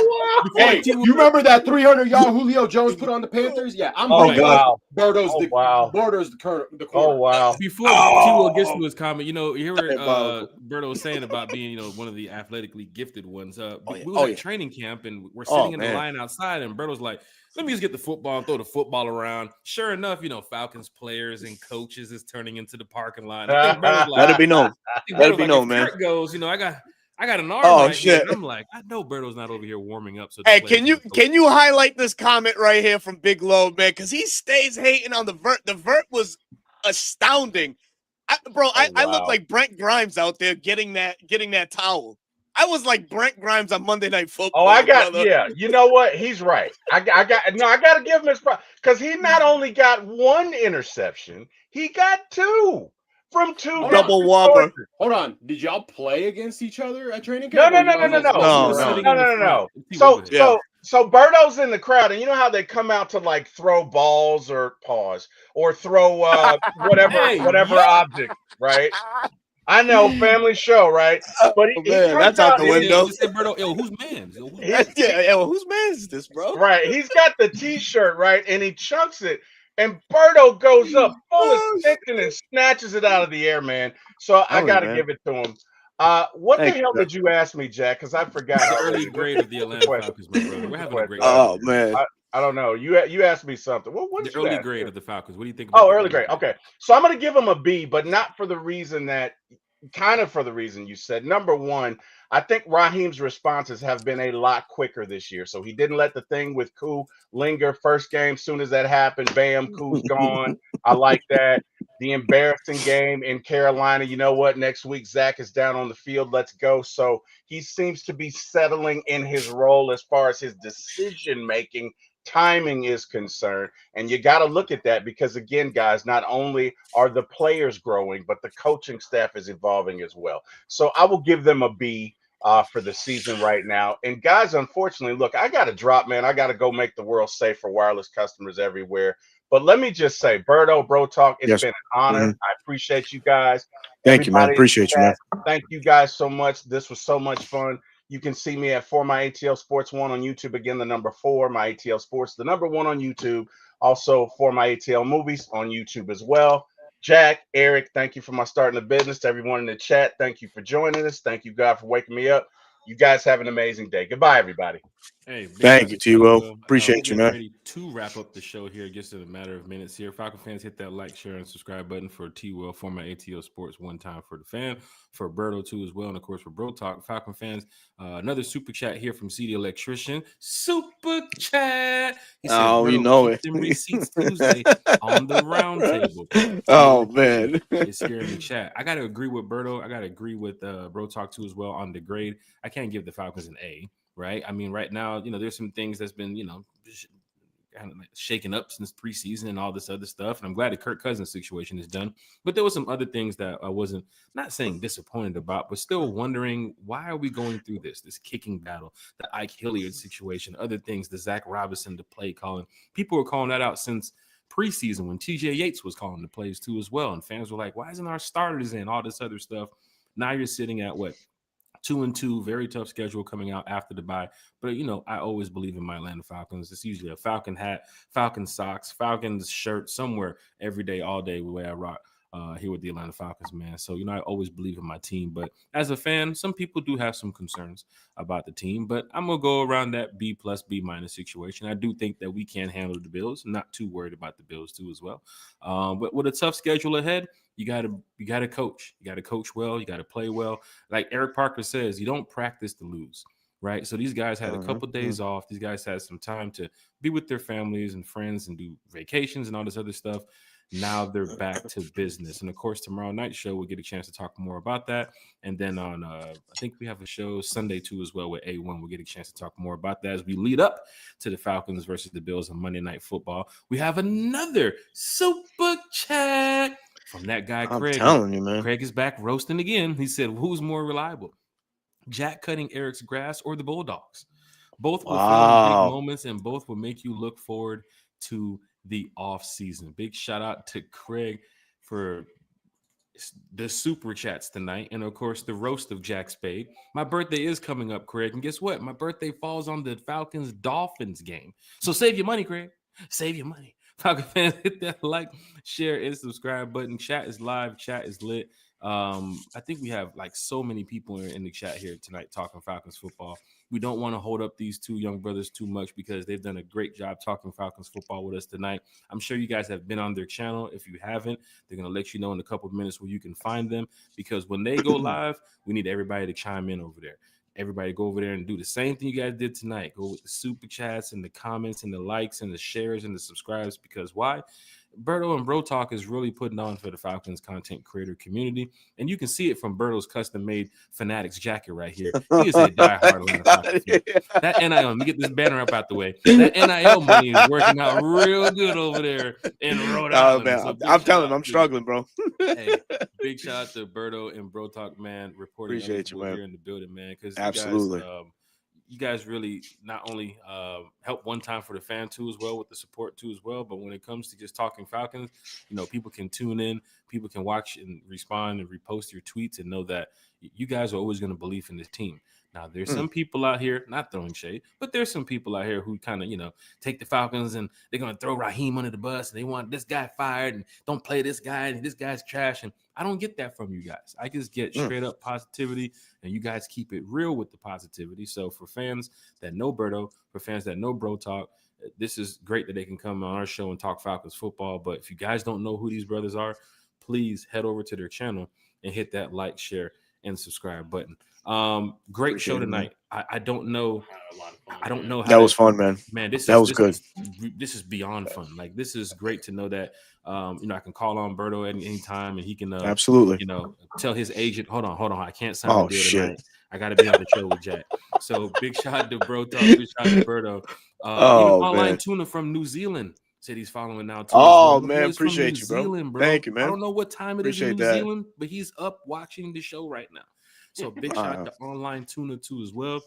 hey, you remember that 300-yard Julio Jones put on the Panthers? Yeah, I'm right. Wow. Berto's the corner. Oh, wow. Before T-Will gets to his comment, you hear what Berto was saying about being, one of the athletically gifted ones. We was at training camp, and we're sitting in the line outside, and Berto's like, let me just get the football and throw the football around. Sure enough, Falcons players and coaches is turning into the parking lot. Let it be known. Let it be known, man. Goes, I got an arm. Oh, right shit! Here. I'm like, I know Berto's not over here warming up. So hey, can you highlight this comment right here from Big Low, man? Because he stays hating on the vert. The vert was astounding, I look like Brent Grimes out there getting that towel. I was like Brent Grimes on Monday Night Football. Oh, yeah. You know what? He's right. I got to give him his props, because he not only got 1 interception, he got 2 from 2 double whopper. Hold on. Did y'all play against each other at training camp? No. So Berto's in the crowd, and you know how they come out to like throw balls or throw whatever object, right? I know, family show, right? But that's out the window. Whose man? Whose man is this, bro? Right. He's got the T-shirt, right, and he chunks it, and Berto goes up full of attention and snatches it out of the air, man. So I got to give it to him. What the hell did you ask me, Jack? Because I forgot. The early grade of the Atlanta Falcons, my brother. We're having a great. Oh man. I don't know. You asked me something. What the early grade of the Falcons? What do you think? Oh, early grade. Okay, so I'm going to give them a B, but not for the reason you said. Number one, I think Raheem's responses have been a lot quicker this year. So he didn't let the thing with Koo linger. First game, soon as that happened, bam, Koo's gone. I like that. The embarrassing game in Carolina. You know what? Next week, Zach is down on the field. Let's go. So he seems to be settling in his role as far as his decision-making timing is concerned. And you got to look at that, because again, guys, not only are the players growing, but the coaching staff is evolving as well. So I will give them a B for the season right now. And guys, unfortunately, look, I got to drop, man. I got to go make the world safe for wireless customers everywhere. But let me just say, Berto, Bro Talk, it's been an honor. I appreciate you guys. Thank you, man. Appreciate you, man. Thank you guys so much. This was so much fun. You can see me at For My ATL Sports 1 on YouTube. Again, the number 4, My ATL Sports, the number 1 on YouTube. Also, For My ATL Movies on YouTube as well. Jack, Eric, thank you for my starting the business. To everyone in the chat, thank you for joining us. Thank you, God, for waking me up. You guys have an amazing day. Goodbye, everybody. Hey, thank you, T-Will. Appreciate you, man. to wrap up the show here, just in a matter of minutes here. Falcon fans, hit that like, share, and subscribe button for T-Will, former ATO Sports, one time for the fan, for Berto too as well, and of course for Bro Talk. Falcon fans, another super chat here from CD Electrician. Super chat. He said, Oh, you Berto, know keep it. them receipts Tuesday on the round table. Oh, man. It's here in the chat. I got to agree with Berto. I got to agree with Bro Talk too as well on the grade. I can't give the Falcons an A, right? I mean, right now, there's some things that's been, kind of like shaken up since preseason and all this other stuff. And I'm glad the Kirk Cousins situation is done. But there was some other things that I wasn't not saying disappointed about, but still wondering, why are we going through this kicking battle, the Ike Hilliard situation, other things, the Zach Robinson, the play calling. People were calling that out since preseason when TJ Yates was calling the plays too as well. And fans were like, why isn't our starters in? All this other stuff. Now you're sitting at what? 2-2, very tough schedule coming out after the bye. But, I always believe in my Atlanta Falcons. It's usually a Falcon hat, Falcon socks, Falcons shirt somewhere every day, all day, the way I rock here with the Atlanta Falcons, man. So, I always believe in my team. But as a fan, some people do have some concerns about the team. But I'm going to go around that B+, B- situation. I do think that we can handle the Bills. I'm not too worried about the Bills, too, as well. But with a tough schedule ahead, you gotta coach. You gotta coach well. You gotta play well. Like Eric Parker says, you don't practice to lose, right? So these guys had a couple days off. These guys had some time to be with their families and friends and do vacations and all this other stuff. Now they're back to business. And of course, tomorrow night's show, we'll get a chance to talk more about that. And then on, I think we have a show Sunday too as well with A1. We'll get a chance to talk more about that as we lead up to the Falcons versus the Bills on Monday Night Football. We have another super chat from that guy, Craig. I'm telling you, man. Craig is back roasting again. He said, who's more reliable, Jack cutting Eric's grass or the Bulldogs? Both will fill in big moments and both will make you look forward to the off season. Big shout out to Craig for the super chats tonight, and of course the roast of Jack Spade. My birthday is coming up, Craig, and guess what? My birthday falls on the Falcons Dolphins game, so save your money, Craig. Save your money. Falcon fans, hit that like, share, and subscribe button. Chat is live. Chat is lit. I think we have like so many people in the chat here tonight talking Falcons football. We don't want to hold up these two young brothers too much because they've done a great job talking Falcons football with us tonight. I'm sure you guys have been on their channel. If you haven't, they're going to let you know in a couple of minutes where you can find them, because when they go live, we need everybody to chime in over there. Everybody go over there and do the same thing you guys did tonight. Go with the super chats and the comments and the likes and the shares and the subscribes, because why? Berto and Bro Talk is really putting on for the Falcons content creator community. And you can see it from Berto's custom-made Fanatics jacket right here. He is a diehard Atlanta Falcons fan. That NIL, let me get this banner up out the way. That NIL money is working out real good over there in Rhode Island. Man, So I'm telling you, I'm struggling, bro. Hey, big shout out to Berto and Bro Talk, man, reporting Appreciate you, man. here in the building, man. Because Absolutely. You guys really not only help one time for the fan too as well, with the support too as well, but when it comes to just talking Falcons, people can tune in, people can watch and respond and repost your tweets and know that you guys are always going to believe in this team. Now, there's some people out here, not throwing shade, but there's some people out here who kind of, take the Falcons and they're going to throw Raheem under the bus and they want this guy fired and don't play this guy and this guy's trash. And I don't get that from you guys. I just get straight up positivity, and you guys keep it real with the positivity. So for fans that know Berto, for fans that know Bro Talk, this is great that they can come on our show and talk Falcons football. But if you guys don't know who these brothers are, please head over to their channel and hit that like, share, and subscribe button. Great Appreciate show tonight. I don't know. I don't know how that was fun, man. Man, this was good. This is beyond fun. Like, this is great to know that I can call on Berto at any time and he can absolutely tell his agent, hold on, I can't sign a deal shit tonight. I got to be on the show with Jack. So big shout out to Bro Talk, big shout out to Berto. Even online man. Tuna from New Zealand said he's following now too. Oh man, appreciate you, bro. Thank you, man. I don't know what time it appreciate is in New that. Zealand, but he's up watching the show right now. So big shout out to Online Tuna too as well.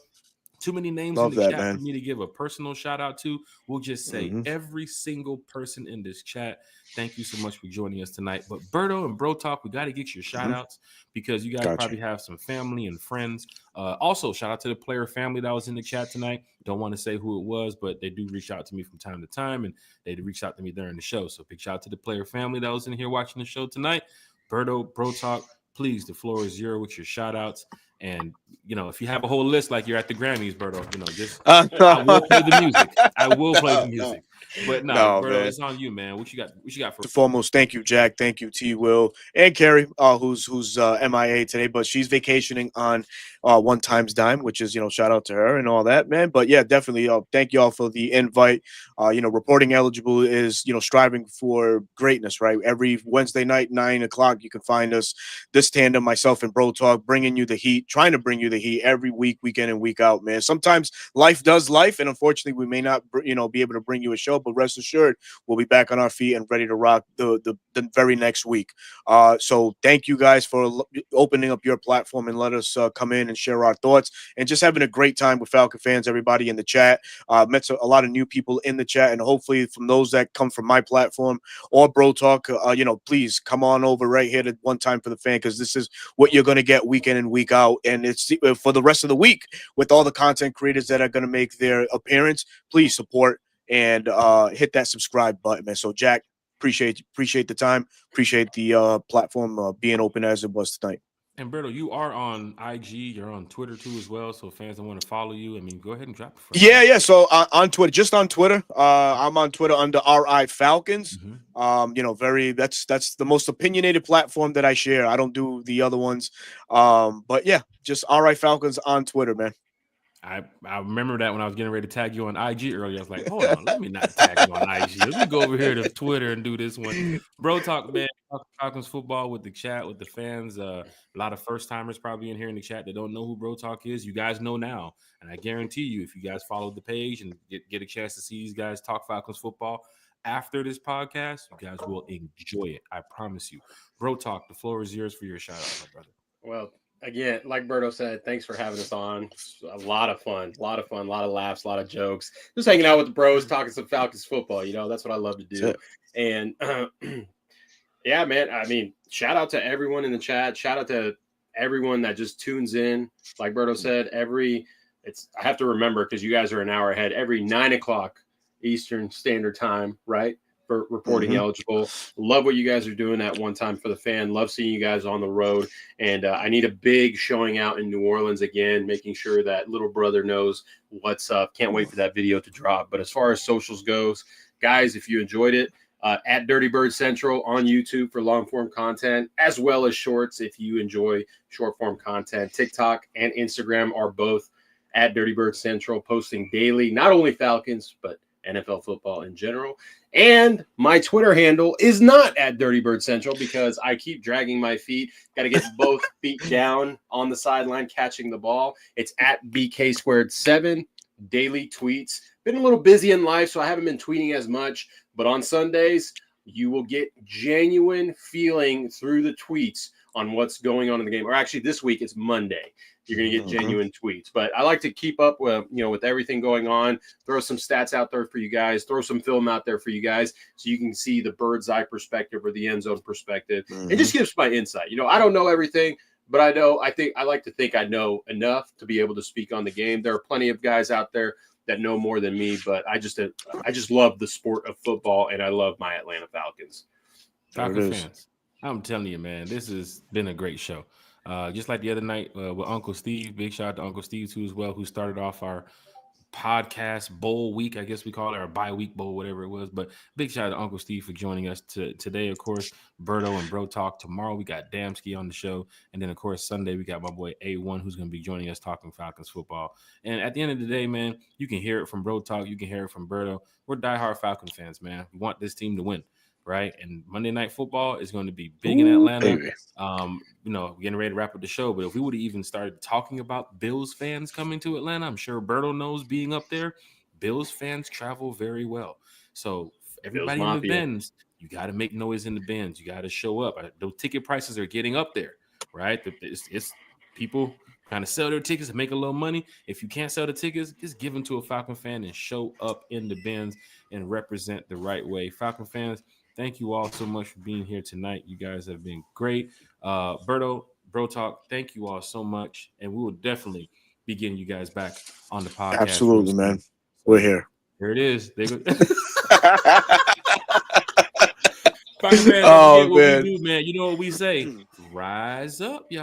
Too many names in the chat for me to give a personal shout out to. We'll just say every single person in this chat, thank you so much for joining us tonight. But Berto and Bro Talk, we got to get your shout outs because you guys probably have some family and friends. Also, shout out to the player family that was in the chat tonight. Don't want to say who it was, but they do reach out to me from time to time, and they reach out to me during the show. So big shout out to the player family that was in here watching the show tonight. Berto, Bro Talk, please, the floor is yours with your shout outs. And if you have a whole list like you're at the Grammys, Berto, just I will play the music. I will play the music. But no, Berto, man. it's on you, man. What you got? What you got for? Foremost, thank you, Jack. Thank you, T. Will and Carrie, who's MIA today, but she's vacationing on One Time's Dime, which is shout out to her and all that, man. But yeah, definitely, thank you all for the invite. Reporting eligible is striving for greatness, right? Every Wednesday night, 9:00, you can find us. This tandem, myself and Bro Talk, bringing you the heat, trying to bring you the heat every week, week in and week out, man. Sometimes life does life, and unfortunately, we may not, be able to bring you a show, but rest assured, we'll be back on our feet and ready to rock the very next week. So thank you guys for opening up your platform and let us come in and share our thoughts and just having a great time with Falcon fans, everybody in the chat. Met a lot of new people in the chat, and hopefully from those that come from my platform or Bro Talk, please come on over right here to One Time for the Fan, because this is what you're going to get week in and week out. And it's for the rest of the week with all the content creators that are going to make their appearance. Please support and hit that subscribe button, man. So Jack, appreciate the time, appreciate the platform being open as it was tonight. And Berto, you are on IG, you're on Twitter too as well. So fans that want to follow you, I mean, go ahead and drop it for us. Yeah. So on Twitter, just on Twitter, I'm on Twitter under RI Falcons. That's the most opinionated platform that I share. I don't do the other ones. But yeah, just RI Falcons on Twitter, man. I remember that when I was getting ready to tag you on IG earlier. I was like, hold on, let me not tag you on IG. Let me go over here to Twitter and do this one. Bro Talk, man. Falcons football with the chat, with the fans. A lot of first-timers probably in here in the chat that don't know who Bro Talk is. You guys know now. And I guarantee you, if you guys follow the page and get a chance to see these guys talk Falcons football after this podcast, you guys will enjoy it. I promise you. Bro Talk, the floor is yours for your shout-out, my brother. Well, again, like Berto said, thanks for having us on. A lot of fun, a lot of laughs, a lot of jokes. Just hanging out with the bros, talking some Falcons football. That's what I love to do. And yeah, man, I mean, shout out to everyone in the chat. Shout out to everyone that just tunes in. Like Berto said, I have to remember, because you guys are an hour ahead, every 9:00 Eastern Standard Time, right? For reporting eligible. Love what you guys are doing at One Time for the Fan. Love seeing you guys on the road. And I need a big showing out in New Orleans again, making sure that little brother knows what's up. Can't wait for that video to drop. But as far as socials goes, guys, if you enjoyed it, at Dirty Bird Central on YouTube for long form content, as well as shorts if you enjoy short form content. TikTok and Instagram are both at Dirty Bird Central, posting daily, not only Falcons, but NFL football in general. And my Twitter handle is not at Dirty Bird Central, because I keep dragging my feet. Got to get both feet down on the sideline catching the ball. It's at BK2 daily tweets. Been a little busy in life, so I haven't been tweeting as much. But on Sundays, you will get genuine feeling through the tweets on what's going on in the game. Or actually, this week it's Monday. You're going to get genuine tweets. But I like to keep up with, with everything going on, throw some stats out there for you guys, throw some film out there for you guys so you can see the bird's eye perspective or the end zone perspective. It just gives my insight. I don't know everything, but I like to think I know enough to be able to speak on the game. There are plenty of guys out there that know more than me, but I just love the sport of football, and I love my Atlanta Falcons. Falcon fans, I'm telling you, man, this has been a great show. Just like the other night with Uncle Steve. Big shout out to Uncle Steve too as well, who started off our podcast bowl week, I guess we call it, our bye-week bowl, whatever it was. But big shout out to Uncle Steve for joining us today. Of course, Berto and Bro Talk. Tomorrow we got Damski on the show, and then of course Sunday we got my boy A1, who's going to be joining us talking Falcons football. And at the end of the day, man, you can hear it from Bro Talk, you can hear it from Berto. We're diehard Falcon fans, man. We want this team to win. Right, and Monday Night Football is going to be big in Atlanta. Getting ready to wrap up the show, but if we would have even started talking about Bills fans coming to Atlanta, I'm sure Berto knows, being up there, Bills fans travel very well. So everybody in the bins, you got to make noise in the bins. You got to show up. Those ticket prices are getting up there, right? It's people kind of sell their tickets and make a little money. If you can't sell the tickets, just give them to a Falcon fan and show up in the bins and represent the right way. Falcon fans, thank you all so much for being here tonight. You guys have been great. Berto, Bro Talk, thank you all so much. And we will definitely be getting you guys back on the podcast. Absolutely, man. We're here. Here it is. Oh, man. We do, man. You know what we say? Rise up, y'all.